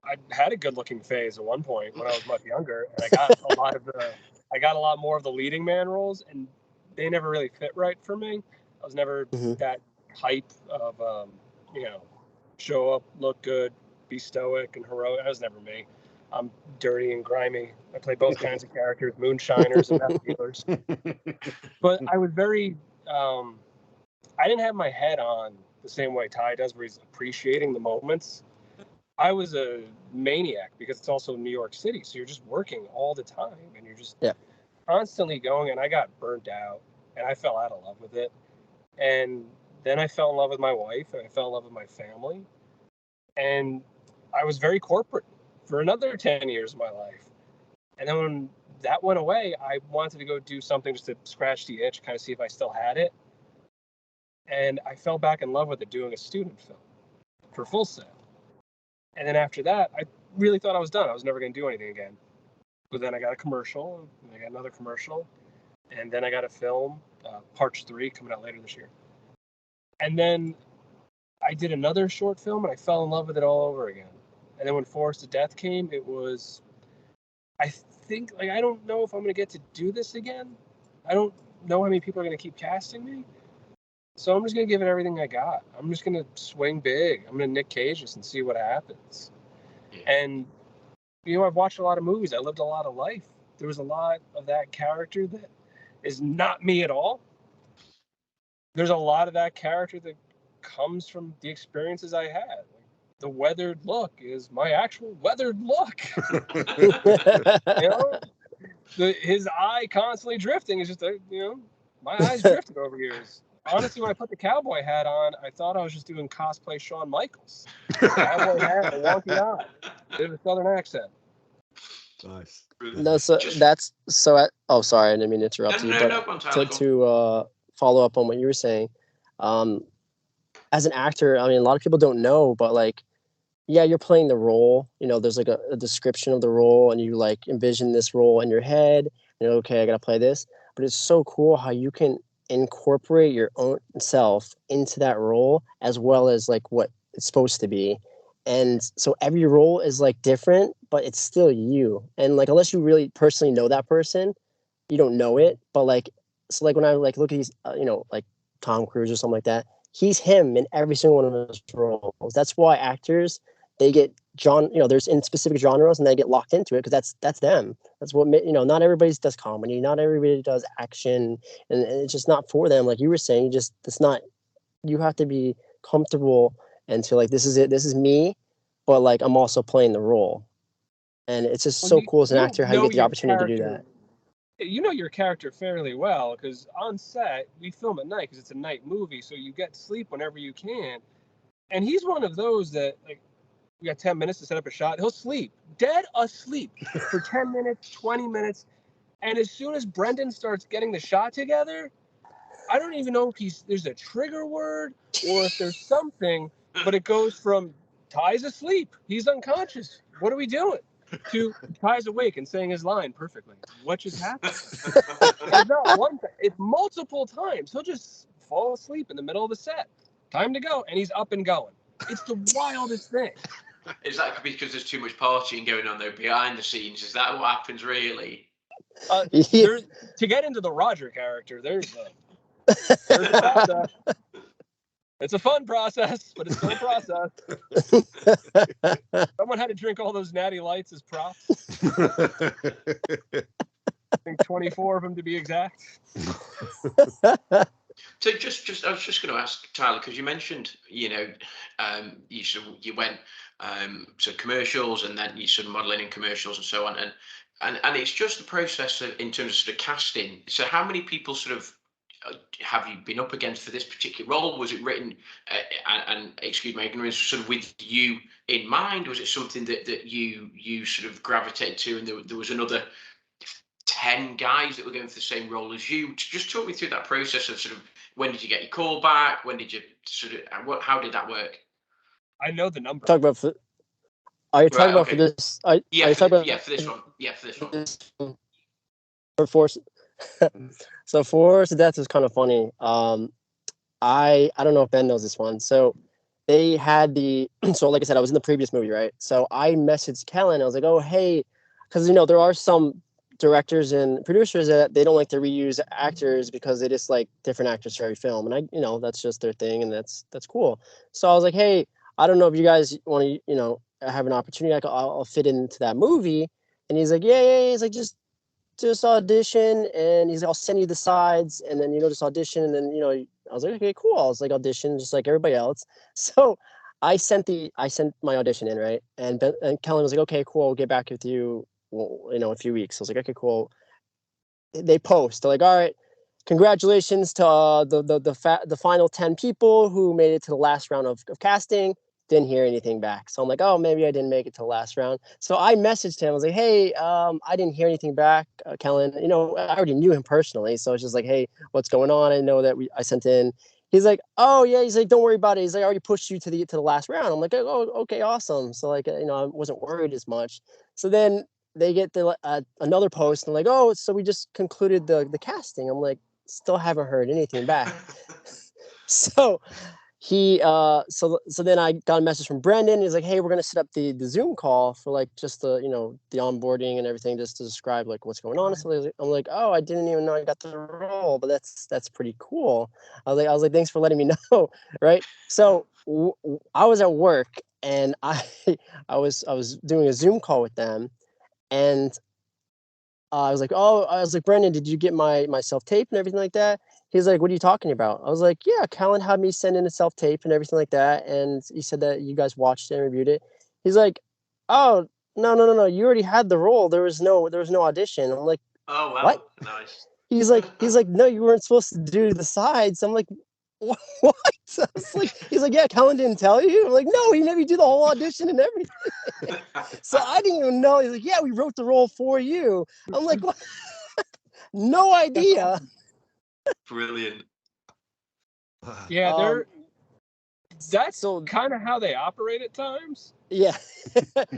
I had a good-looking phase at one point when I was much younger, and I got a lot more of the leading man roles, and they never really fit right for me. I was never that type of show up, look good, be stoic and heroic. That was never me. I'm dirty and grimy. I play both kinds of characters, moonshiners and meth dealers. But I was very I didn't have my head on the same way Ty does, where he's appreciating the moments. I was a maniac because it's also New York City, so you're just working all the time, and you're just constantly going. And I got burnt out, and I fell out of love with it. And then I fell in love with my wife, and I fell in love with my family. And I was very corporate for another 10 years of my life. And then when that went away, I wanted to go do something just to scratch the itch, kind of see if I still had it. And I fell back in love with it, doing a student film for Full Sail. And then after that, I really thought I was done. I was never going to do anything again. But then I got a commercial, and I got another commercial, and then I got a film, Parts 3, coming out later this year. And then I did another short film, and I fell in love with it all over again. And then when Forest of Death came, it was, I think, like, I don't know if I'm going to get to do this again. I don't know how many people are going to keep casting me. So I'm just going to give it everything I got. I'm just going to swing big. I'm going to Nick Cage this and see what happens. And, I've watched a lot of movies. I lived a lot of life. There was a lot of that character that is not me at all. There's a lot of that character that comes from the experiences I had. The weathered look is my actual weathered look. His eye constantly drifting is just, my eyes drifted over years. Honestly, when I put the cowboy hat on, I thought I was just doing cosplay Shawn Michaels. Cowboy hat, a wonky eye, bit of a southern accent. Nice. No, so that's so. Oh, sorry, I didn't mean to interrupt you. But to follow up on what you were saying, as an actor, I mean, a lot of people don't know, but like, yeah, you're playing the role. There's like a description of the role, and you like envision this role in your head. Okay, I gotta play this. But it's so cool how you can incorporate your own self into that role, as well as like what it's supposed to be. And so every role is like different, but it's still you. And like, unless you really personally know that person, you don't know it. But like, so like when I like look at these, like Tom Cruise or something like that, he's him in every single one of his roles. That's why actors, they get there's in specific genres, and they get locked into it because that's them. That's what not everybody does comedy, not everybody does action, and it's just not for them. Like you were saying, it's not. You have to be comfortable and feel like this is it. This is me, but like I'm also playing the role, and it's just so cool as an actor how you get the opportunity to do that. You know your character fairly well because on set we film at night because it's a night movie, so you get sleep whenever you can. And he's one of those that, like, we got 10 minutes to set up a shot. He'll sleep, dead asleep for 10 minutes, 20 minutes. And as soon as Brendan starts getting the shot together, I don't even know if there's a trigger word or if there's something, but it goes from Ty's asleep. He's unconscious. What are we doing? To Ty's awake and saying his line perfectly. What just happened? It's not one time. It's multiple times. He'll just fall asleep in the middle of the set. Time to go. And he's up and going. It's the wildest thing. Is that because there's too much partying going on though behind the scenes? Is that what happens really? To get into the Roger character, there's a process. It's a fun process, but it's still a process. Someone had to drink all those natty lights as props. I think 24 of them to be exact. So I was just going to ask Tyler, because you mentioned, you went commercials, and then you sort of modeling in commercials and so on, and it's just the process in terms of sort of casting. So how many people sort of have you been up against for this particular role? Was it written, and excuse my ignorance, sort of with you in mind? Was it something that you sort of gravitated to, and there was another 10 guys that were going for the same role as you? Just talk me through that process of sort of, when did you get your call back? When did you sort of, how did that work? I know the number. Talk about. Are you talking about for this? For this one. Yeah, for this one. For Force. So Force of Death is kind of funny. I don't know if Ben knows this one. So they had so like I said, I was in the previous movie, right? So I messaged Kellen. I was like, oh, hey, because there are some directors and producers that they don't like to reuse actors because they just like different actors for every film, and that's just their thing, and that's cool. So I was like, hey, I don't know if you guys want to have an opportunity, I'll fit into that movie. And he's like, yeah. He's like, just audition, and he's like, I'll send you the sides, and then just audition, and then I was like, okay, cool. I was like, audition just like everybody else. So I sent my audition in, right? And Kellen was like, okay, cool, I'll get back with you, a few weeks. I was like, okay, cool. They post, they're like, all right, congratulations to the final 10 people who made it to the last round of casting. Didn't hear anything back. So I'm like, oh, maybe I didn't make it to the last round. So I messaged him. I was like, hey, I didn't hear anything back, Kellen. I already knew him personally. So it's just like, hey, what's going on? I know that I sent in. He's like, oh yeah. He's like, don't worry about it. He's like, I already pushed you to the last round. I'm like, oh, okay, awesome. So like, I wasn't worried as much. So then they get another post, and they're like, oh, so we just concluded the casting. I'm like, still haven't heard anything back. So he so then I got a message from Brendan. He's like, hey, we're gonna set up the Zoom call for like just the the onboarding and everything, just to describe like what's going on. So I'm like, oh, I didn't even know I got the role, but that's pretty cool. I was like, thanks for letting me know. Right. So I was at work, and I was doing a Zoom call with them, and I was like, Brendan, did you get my self-tape and everything like that? He's like, what are you talking about? I was like, yeah, Kellen had me send in a self-tape and everything like that. And he said that you guys watched it and reviewed it. He's like, oh, no. You already had the role. There was no audition. I'm like, oh, wow. What? Nice. He's like, no, you weren't supposed to do the sides. I'm like, what? He's like, yeah, Kellen didn't tell you. I'm like, no, he made me do the whole audition and everything. So I didn't even know. He's like, yeah, we wrote the role for you. I'm like, what? No idea. Brilliant. Yeah, that's kind of how they operate at times. Yeah.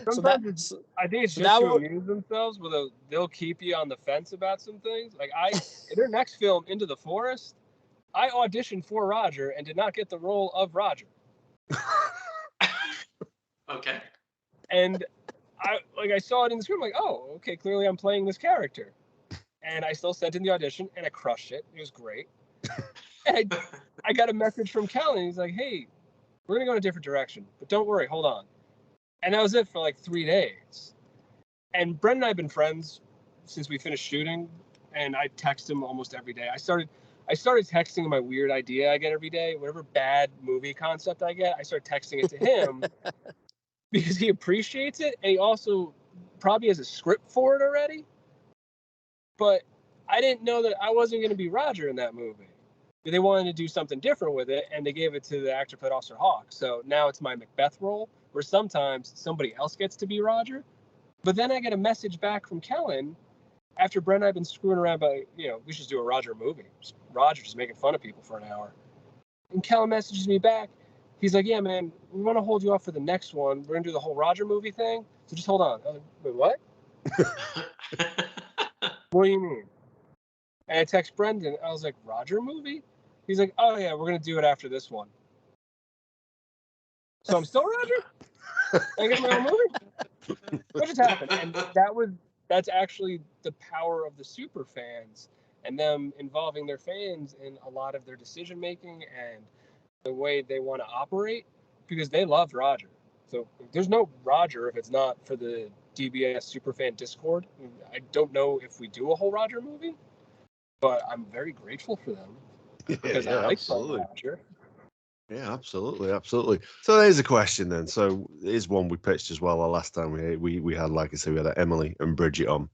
Sometimes I think it's just to amuse themselves, where they'll keep you on the fence about some things. Like in their next film, Into the Forest, I auditioned for Roger and did not get the role of Roger. Okay. And I saw it in the script, like, oh, okay, clearly I'm playing this character. And I still sent in the audition, and I crushed it. It was great. And I got a message from Kellen. He's like, hey, we're going to go in a different direction, but don't worry, hold on. And that was it for like 3 days. And Brent and I have been friends since we finished shooting, and I text him almost every day. I started texting him my weird idea I get every day. Whatever bad movie concept I get, I start texting it to him because he appreciates it, and he also probably has a script for it already. But I didn't know that I wasn't going to be Roger in that movie. They wanted to do something different with it, and they gave it to the actor who played Officer Hawk. So now it's my Macbeth role, where sometimes somebody else gets to be Roger. But then I get a message back from Kellen after Brent and I have been screwing around about, we should do a Roger movie. Roger just making fun of people for an hour. And Kellen messages me back, he's like, yeah, man, we want to hold you off for the next one. We're gonna do the whole Roger movie thing, so just hold on. I was like, wait, what? What do you mean? And I text Brendan. I was like, Roger movie? He's like, oh yeah, we're gonna do it after this one. So I'm still Roger? I get my own movie? What just happened? And that's actually the power of the super fans and them involving their fans in a lot of their decision making and the way they want to operate, because they loved Roger. So there's no Roger if it's not for the DBS Superfan Discord. I don't know if we do a whole Roger movie, but I'm very grateful for them because I like Roger. Yeah, absolutely. So there's a question then. So here's one we pitched as well. The last time we had, like I said, we had Emily and Bridget on.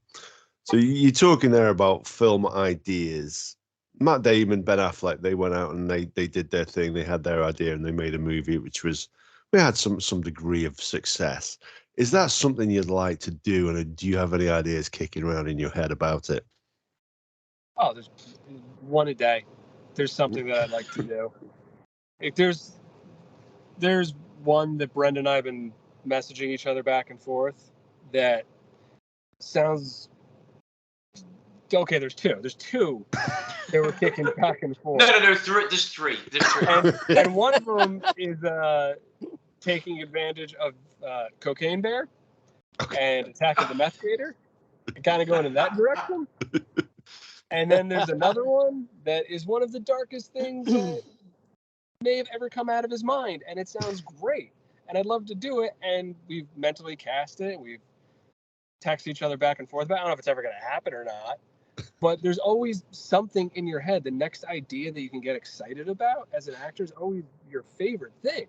So you're talking there about film ideas. Matt Damon, Ben Affleck, they went out and they did their thing. They had their idea and they made a movie, we had some degree of success. Is that something you'd like to do? And do you have any ideas kicking around in your head about it? Oh, there's one a day. There's something that I'd like to do. If there's one that Brendan and I have been messaging each other back and forth that sounds okay. There's two that we're kicking back and forth. No. There's three. And one of them is taking advantage of Cocaine Bear and Attack of the Meth Gator, and kind of going in that direction. And then there's another one that is one of the darkest things that may have ever come out of his mind, and it sounds great, and I'd love to do it. And we've mentally cast it. We've texted each other back and forth about it. I don't know if it's ever going to happen or not, but there's always something in your head. The next idea that you can get excited about as an actor is always your favorite thing.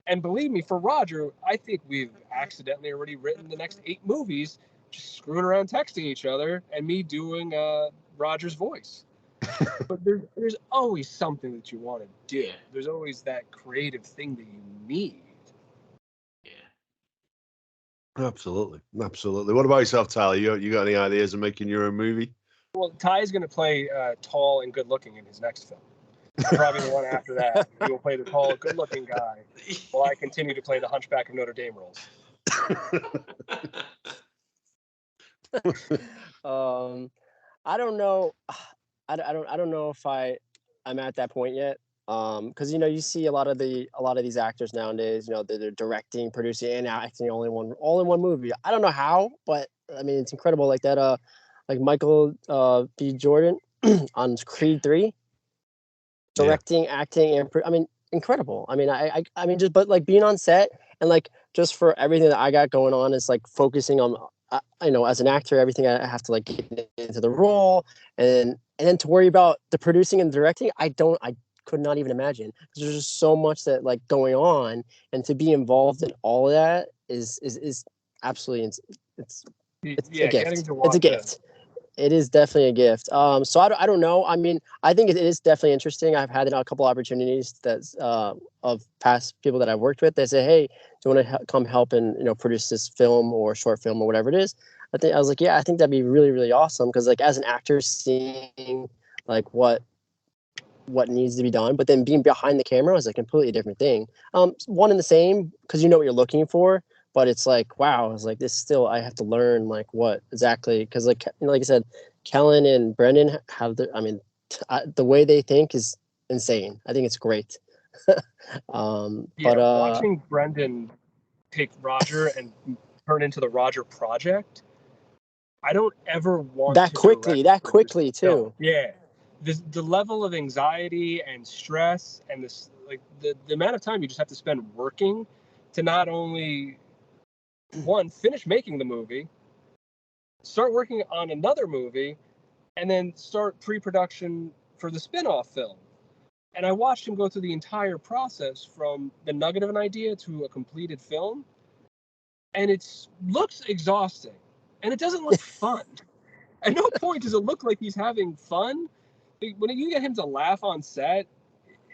And believe me, for Roger, I think we've accidentally already written the next 8 movies, just screwing around texting each other and me doing Roger's voice. But there's always something that you want to do. Yeah. There's always that creative thing that you need. Yeah. Absolutely. What about yourself, Tyler? You got any ideas of making your own movie? Well, Ty's going to play tall and good-looking in his next film. Probably the one after that. He will play the tall, good-looking guy, while I continue to play the Hunchback of Notre Dame roles. I don't know. I don't know if I'm at that point yet. Because you see a lot of these actors nowadays, they're directing, producing, and acting all in one movie. I don't know how, but I mean it's incredible. Like that, like Michael B. Jordan on Creed 3, directing, acting, and I mean incredible. I mean I mean just but like being on set and like just for everything that I got going on is like focusing on. As an actor, everything I have to like get into the role, and then to worry about the producing and directing, I could not even imagine, because there's just so much that like going on, and to be involved in all of that is absolutely it's a gift. It's a gift. It is definitely a gift. So I don't know. I mean, I think it is definitely interesting. I've had a couple opportunities that's of past people that I've worked with. They say, "Hey, do you want to come help and produce this film or short film or whatever it is?" I was like, "Yeah, I think that'd be really, really awesome." Because like as an actor, seeing like what needs to be done, but then being behind the camera is a completely different thing. One and the same, because you know what you're looking for. But it's like, wow, I was like, this still, I have to learn like what exactly, because like I said, Kellen and Brendan have the way they think is insane. I think it's great. But watching Brendan take Roger and turn into the Roger Project, I don't ever want that quickly too. Yeah, the level of anxiety and stress and this like the amount of time you just have to spend working to not only one, finish making the movie, start working on another movie, and then start pre-production for the spin-off film. And I watched him go through the entire process from the nugget of an idea to a completed film. And it looks exhausting. And it doesn't look fun. At no point does it look like he's having fun. When you get him to laugh on set,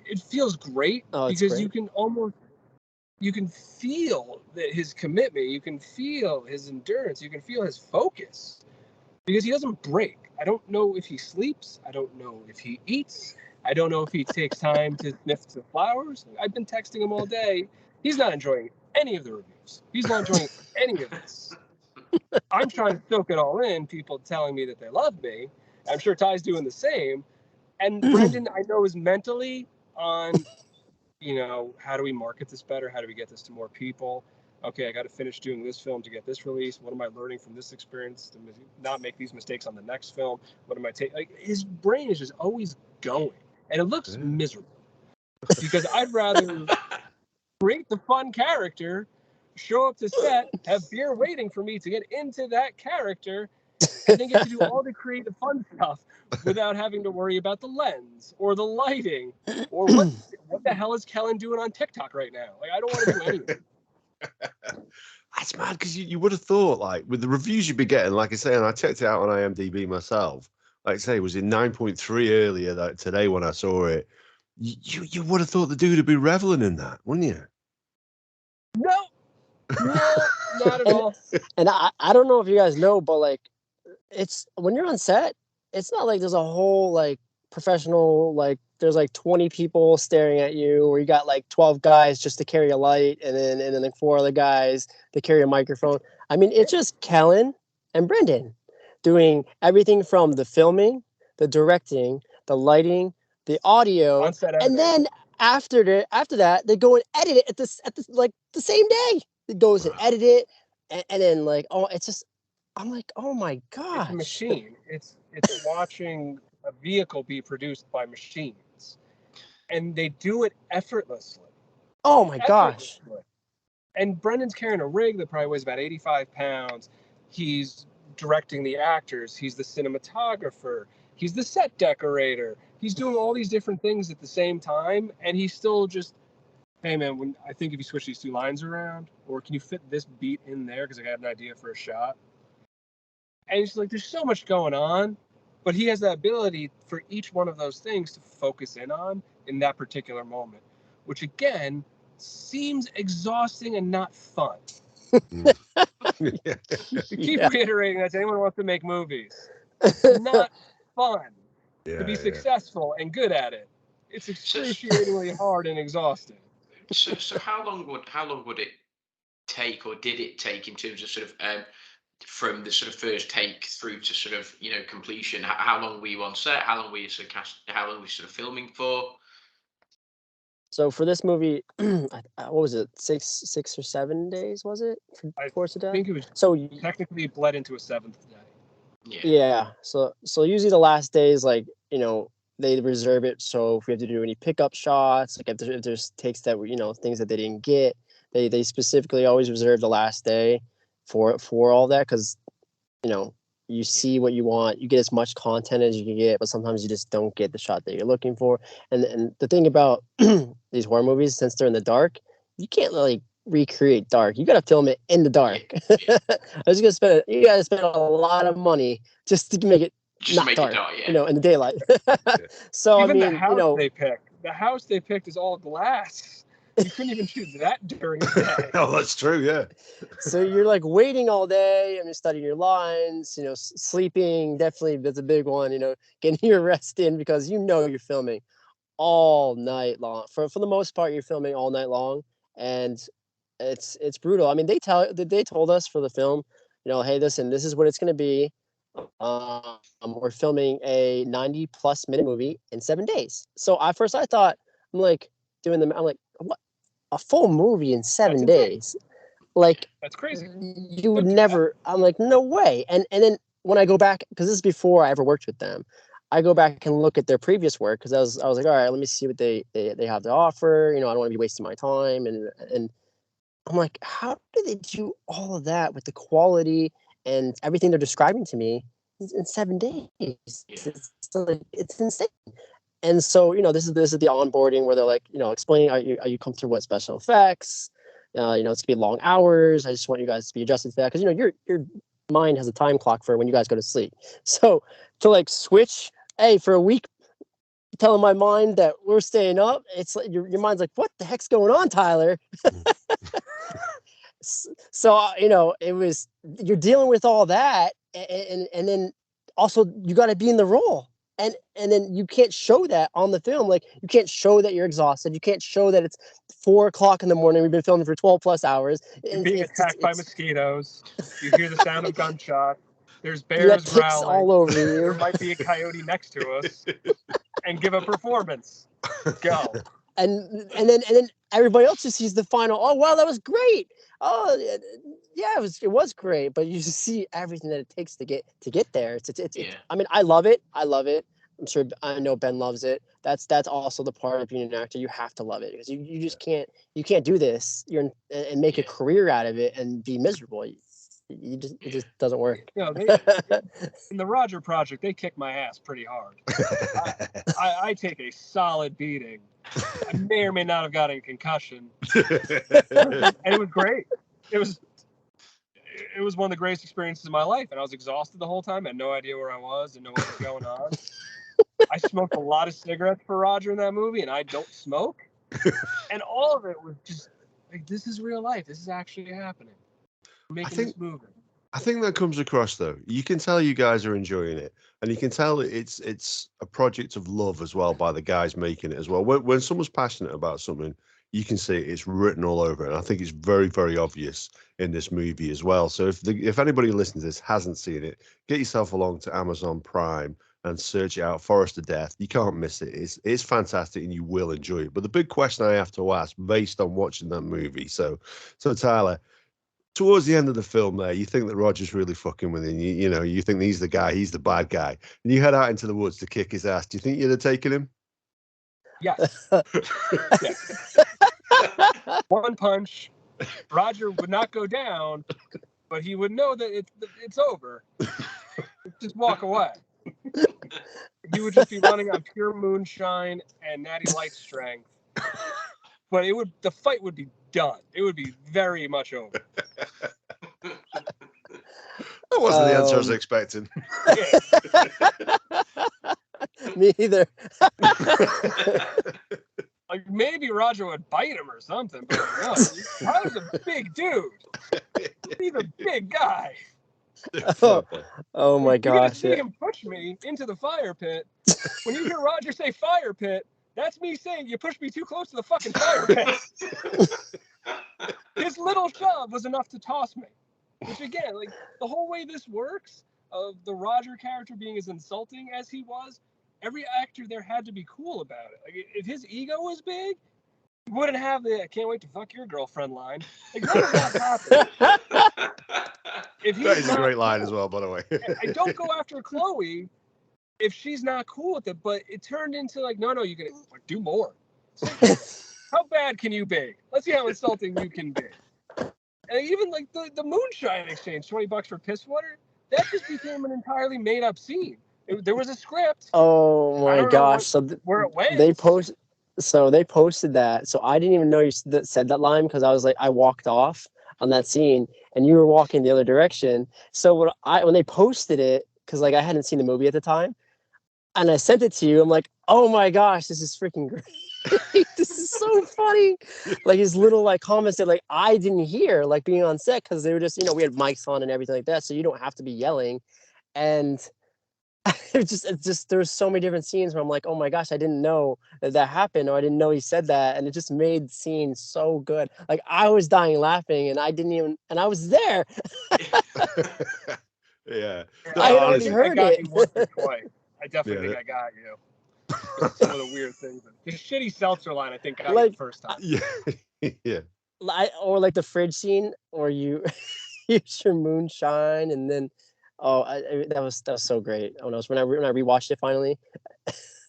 it feels great, because great. You can feel his commitment. You can feel his endurance. You can feel his focus, because he doesn't break. I don't know if he sleeps. I don't know if he eats. I don't know if he takes time to sniff the flowers. I've been texting him all day. He's not enjoying any of the reviews. He's not enjoying any of this. I'm trying to soak it all in, people telling me that they love me. I'm sure Ty's doing the same. And Brendan, I know, is mentally on, how do we market this better? How do we get this to more people? Okay, I got to finish doing this film to get this release. What am I learning from this experience to not make these mistakes on the next film? What am I taking? Like, his brain is just always going, and it looks miserable. Because I'd rather create the fun character, show up to set, have beer waiting for me to get into that character, and then get to do all the creative fun stuff without having to worry about the lens or the lighting or what the hell is Kellen doing on TikTok right now? Like, I don't want to do anything. That's mad, because you would have thought, like, with the reviews you'd be getting, like I say, and I checked it out on IMDb myself, like I say, it was in 9.3 earlier today when I saw it. You would have thought the dude would be reveling in that, wouldn't you? No, not at all. And I don't know if you guys know, but like, it's when you're on set, it's not like there's a whole like professional, like there's like 20 people staring at you, or you got like 12 guys just to carry a light, and then like 4 other guys to carry a microphone. I mean, it's just Kellen and Brendan doing everything from the filming, the directing, the lighting, the audio, and then after that, they go and edit it at this like the same day. It goes and edit it, and then like, oh, it's just, I'm like, oh my gosh. It's a machine. It's watching a vehicle be produced by machines, and they do it effortlessly. Oh my gosh. And Brendan's carrying a rig that probably weighs about 85 pounds. He's directing the actors. He's the cinematographer. He's the set decorator. He's doing all these different things at the same time, and he's still just, hey man, I think if you switch these 2 lines around, or can you fit this beat in there because I got an idea for a shot. And it's like, there's so much going on, but he has the ability for each one of those things to focus in on in that particular moment, which again seems exhausting and not fun. Keep reiterating that to anyone who wants to make movies. It's not fun to be successful and good at it. It's excruciatingly hard and exhausting. So how long would it take, or did it take, in terms of sort of from the sort of first take through to sort of completion? How long were you on set? How long were you sort of how long were you sort of filming for? So for this movie, what was it? 6 or 7 days, was it? For Force of Death? I think it was. So technically bled into a 7th day. Yeah. So usually the last days, like, they reserve it. So if we have to do any pickup shots, like if there's takes that things that they didn't get, they specifically always reserve the last day for all that, because you see what you want, you get as much content as you can get, but sometimes you just don't get the shot that you're looking for. And the thing about these horror movies, since they're in the dark, you can't really recreate dark. You gotta film it in the dark. You gotta spend a lot of money just to make it not dark, in the daylight. So even I mean, the house they picked is all glass. You couldn't even shoot that during the day. Oh, that's true, yeah. So you're like waiting all day, and you're studying your lines, sleeping, definitely that's a big one, getting your rest in, because you're filming all night long. For the most part, you're filming all night long, and it's brutal. I mean, they told us for the film, hey, listen, this is what it's going to be. We're filming a 90+ minute movie in 7 days. So at first I thought, I'm like, what? A full movie in 7 days? Like, that's crazy. You would never. I'm like, no way. And then when I go back, because this is before I ever worked with them, I go back and look at their previous work, because I was like, all right, let me see what they have to offer. I don't want to be wasting my time. And I'm like, how do they do all of that with the quality and everything they're describing to me in 7 days? It's insane. And so, this is the onboarding where they're like, explaining, are you comfortable with special effects? It's gonna be long hours. I just want you guys to be adjusted to that, because your mind has a time clock for when you guys go to sleep. So to like switch, hey, for a week, telling my mind that we're staying up, it's like your mind's like, what the heck's going on, Tyler? So it was, you're dealing with all that, and then also you got to be in the role. and then you can't show that on the film. Like, you can't show that you're exhausted. You can't show that it's 4 o'clock in the morning. We've been filming for 12 plus hours. You're being attacked by mosquitoes. You hear the sound of gunshots. There's You got bears ticks growling. all over There you. might be a coyote next to us. And give a performance. Go. And then everybody else just sees the final. Oh wow, that was great. Oh yeah, it was great. But you just see everything that it takes to get there. It's Yeah. I mean, I love it. I'm sure, I know Ben loves it. That's also the part of being an actor. You have to love it, because you just can't do this. And make a career out of it and be miserable. It just doesn't work. You know, in the Roger Project, they kick my ass pretty hard. I take a solid beating. I may or may not have gotten a concussion, and it was great. It was one of the greatest experiences of my life, and I was exhausted the whole time. I had no idea where I was and know what was going on. I smoked a lot of cigarettes for Roger in that movie, and I don't smoke. And all of it was just like, this is real life. This is actually happening. We're making this movie. I think that comes across, though. You can tell you guys are enjoying it, and you can tell it's a project of love as well by the guys making it as well. When someone's passionate about something, you can see it's written all over it. And I think it's very, very obvious in this movie as well. So if anybody listening to this hasn't seen it, get yourself along to Amazon Prime and search it out, Forest of Death. You can't miss it. It's fantastic, and you will enjoy it. But the big question I have to ask, based on watching that movie, so Tyler, towards the end of the film there, you think that Roger's really fucking with him. You know, you think he's the guy, he's the bad guy. And you head out into the woods to kick his ass. Do you think you'd have taken him? Yes. Yes. One punch. Roger would not go down, but he would know that it's over. Just walk away. He would just be running on pure moonshine and Natty Light strength. But the fight would be done. It would be very much over. That wasn't the answer I was expecting. Me either. Like, maybe Roger would bite him or something, but no, Roger's a big dude. He's a big guy. Oh my You're gonna gosh. see him push me into the fire pit. When you hear Roger say fire pit, that's me saying you pushed me too close to the fucking fire pit. His little shove was enough to toss me. Which, again, like, the whole way this works, of the Roger character being as insulting as he was, every actor there had to be cool about it. Like, if his ego was big, he wouldn't have the "I can't wait to fuck your girlfriend" line. Like, none of that happened. That is a great line as well, by the way. I don't go after Chloe if she's not cool with it, but it turned into like, no, you can do more. How bad can you be? Let's see how insulting you can be. And even like the moonshine exchange, $20 for piss water, that just became an entirely made up scene. There was a script. Oh my gosh! Where it went. They posted that. So I didn't even know you said that line, because I was like, I walked off on that scene and you were walking the other direction. So when they posted it, because like I hadn't seen the movie at the time, and I sent it to you, I'm like, oh my gosh, this is freaking great. This is so funny. Like, his little like comments that like I didn't hear, like being on set, because they were just, we had mics on and everything like that, so you don't have to be yelling. And it's just there's so many different scenes where I'm like, oh my gosh, I didn't know that happened, or I didn't know he said that, and it just made the scene so good. Like, I was dying laughing, and I was there. Yeah. I had already heard it. You once or twice. I definitely think I got you. Some of the weird things. The shitty seltzer line, I think, got you the first time. Yeah. Or like the fridge scene, or you use your moonshine, and then that was so great. When I rewatched it finally,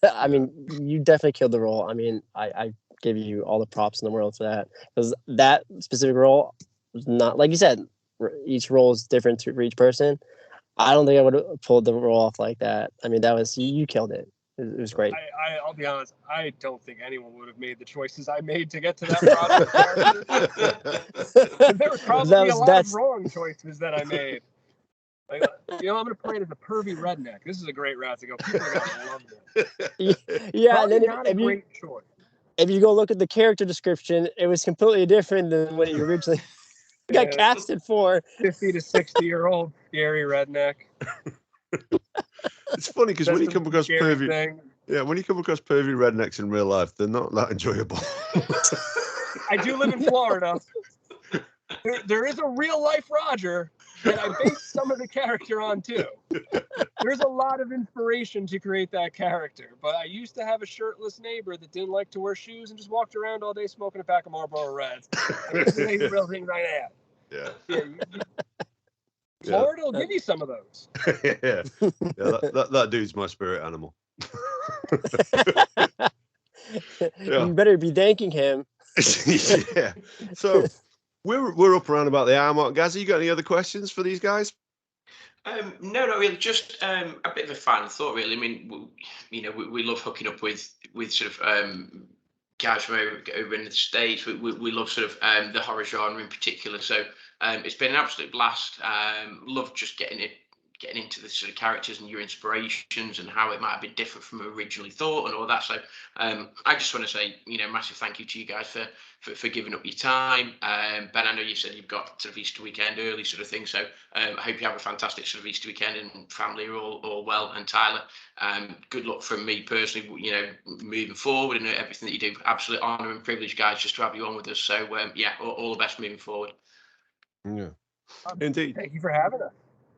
I mean, you definitely killed the role. I mean, I give you all the props in the world for that, because that specific role was not, like you said, each role is different for each person. I don't think I would have pulled the role off like that. I mean, that was you killed it. It was great. I'll be honest. I don't think anyone would have made the choices I made to get to that project. There were probably a lot of wrong choices that I made. Like, I'm going to play it as a pervy redneck. This is a great route to go. People are going to love this. Yeah, and then not a great choice. If you go look at the character description, it was completely different than what you originally got casted for. 50 to 60-year-old scary redneck. It's funny because when That's you the come across scary pervy, thing. when you come across pervy rednecks in real life, they're not that enjoyable. I do live in Florida. There is a real life Roger that I based some of the character on too. There's a lot of inspiration to create that character, but I used to have a shirtless neighbor that didn't like to wear shoes and just walked around all day smoking a pack of Marlboro Reds. And those are the real things I had. Yeah. Florida will give you some of those. Yeah. That dude's my spirit animal. You better be thanking him. Yeah. So we're up around about the hour mark. Gazza, you got any other questions for these guys? No, not really. Just a bit of a final thought, really. I mean, we love hooking up with sort of guys from over in the States. We love sort of the horror genre in particular. So it's been an absolute blast. Love just getting into the sort of characters and your inspirations and how it might have been different from originally thought and all that. So I just want to say, massive thank you to you guys for giving up your time. Ben, I know you said you've got sort of Easter weekend early sort of thing. So I hope you have a fantastic sort of Easter weekend and family are all well. And Tyler, good luck from me personally, moving forward and everything that you do. Absolute honour and privilege, guys, just to have you on with us. So all the best moving forward. Yeah, indeed. Thank you for having us.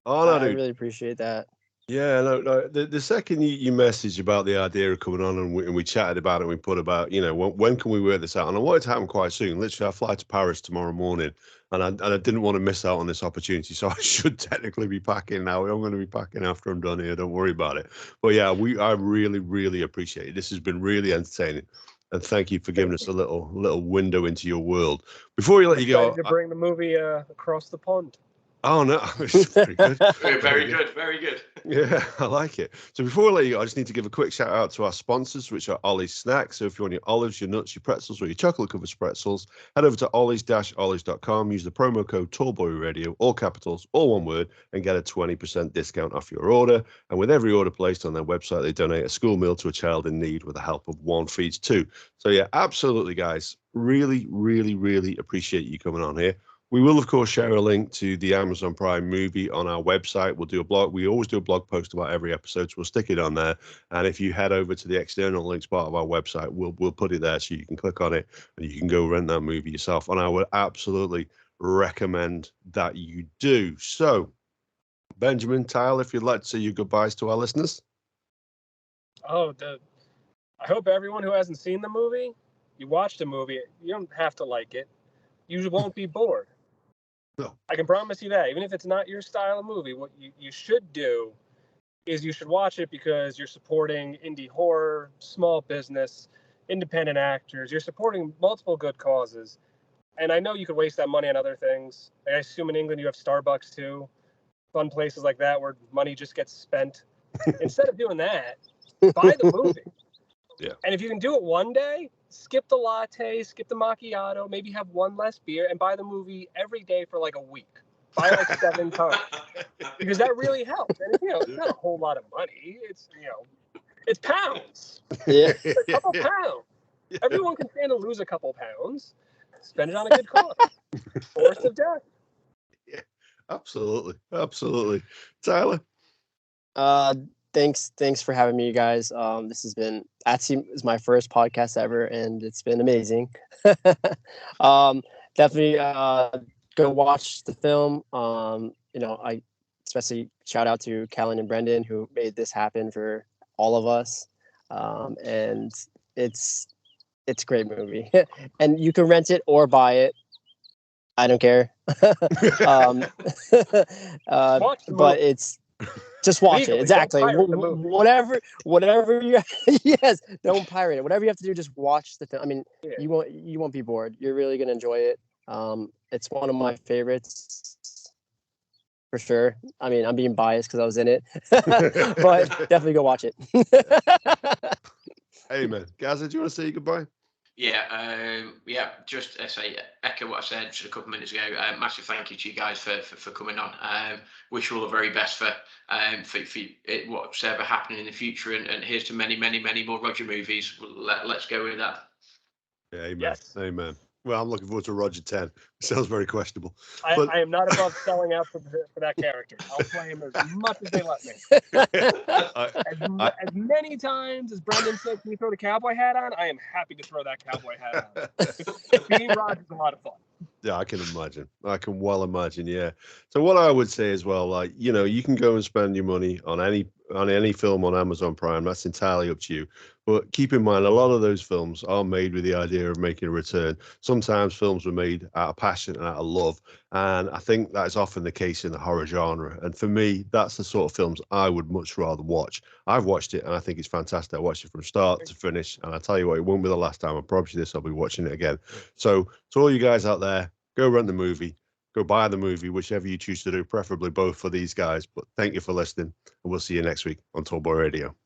Oh, no, I dude. really appreciate that. Yeah, no. The second you messaged about the idea of coming on and we chatted about it, and we put about, when can we work this out? And I want it to happen quite soon. Literally, I fly to Paris tomorrow morning, and I didn't want to miss out on this opportunity. So I should technically be packing now. I'm going to be packing after I'm done here. Don't worry about it. But yeah, I really, really appreciate it. This has been really entertaining. And thank you for giving us a little window into your world. Before we let you go, to bring the movie across the pond. Oh, no, very good. Very good. Yeah, I like it. So before I let you go, I just need to give a quick shout out to our sponsors, which are Ollie's Snacks. So if you want your olives, your nuts, your pretzels, or your chocolate-covered pretzels, head over to ollies-ollies.com. Use the promo code TallBoyRadio, all capitals, all one word, and get a 20% discount off your order. And with every order placed on their website, they donate a school meal to a child in need with the help of One Feeds Two. So yeah, absolutely, guys. Really, really, really appreciate you coming on here. We will, of course, share a link to the Amazon Prime movie on our website. We'll do a blog. We always do a blog post about every episode, so we'll stick it on there. And if you head over to the external links part of our website, we'll put it there so you can click on it and you can go rent that movie yourself. And I would absolutely recommend that you do. So, Benjamin, Tyler, if you'd like to say your goodbyes to our listeners. I hope everyone who hasn't seen the movie, you watch the movie. You don't have to like it. You won't be bored. No. I can promise you that. Even if it's not your style of movie, what you should do is you should watch it because you're supporting indie horror, small business, independent actors. You're supporting multiple good causes. And I know you could waste that money on other things. I assume in England you have Starbucks too. Fun places like that where money just gets spent. Instead of doing that, buy the movie. Yeah. And if you can do it one day, skip the latte, skip the macchiato, maybe have one less beer, and buy the movie every day for like a week. Buy like 7 times. Because that really helps. And it's not a whole lot of money. It's pounds. Yeah. It's a couple pounds. Everyone can stand to lose a couple pounds. Spend it on a good cause. Force of death. Yeah, absolutely. Tyler? Thanks for having me, you guys. This has been is my first podcast ever, and it's been amazing. Definitely go watch the film. I especially shout out to Callan and Brendan who made this happen for all of us. And it's a great movie, and you can rent it or buy it. I don't care. But it's. Just watch Legally, it. Exactly. Whatever you yes, don't pirate it. Whatever you have to do, just watch the film. I mean, you won't be bored. You're really gonna enjoy it. It's one of my favorites for sure. I mean, I'm being biased because I was in it, but definitely go watch it. Hey man, Gazza, do you want to say goodbye? Just say echo what I said just a couple of minutes ago. Massive thank you to you guys for coming on. Wish you all the very best for what's ever happening in the future, and here's to many more Roger movies. Let's go with that. Yeah, amen. Yes. Amen. Well, I'm looking forward to Roger 10. It sounds very questionable. I am not above selling out for that character. I'll play him as much as they let me. As many times as Brendan said, can you throw the cowboy hat on? I am happy to throw that cowboy hat on. Being Roger's a lot of fun. Yeah, I can imagine. I can well imagine. Yeah. So what I would say as well, like, you know, you can go and spend your money on any film on Amazon Prime. That's entirely up to you. But keep in mind, a lot of those films are made with the idea of making a return. Sometimes films were made out of passion and out of love. And I think that is often the case in the horror genre. And for me, that's the sort of films I would much rather watch. I've watched it and I think it's fantastic. I watched it from start to finish. And I tell you what, it won't be the last time. I promise you this, I'll be watching it again. So to all you guys out there, go rent the movie. Go buy the movie, whichever you choose to do, preferably both for these guys. But thank you for listening, and we'll see you next week on Tallboy Radio.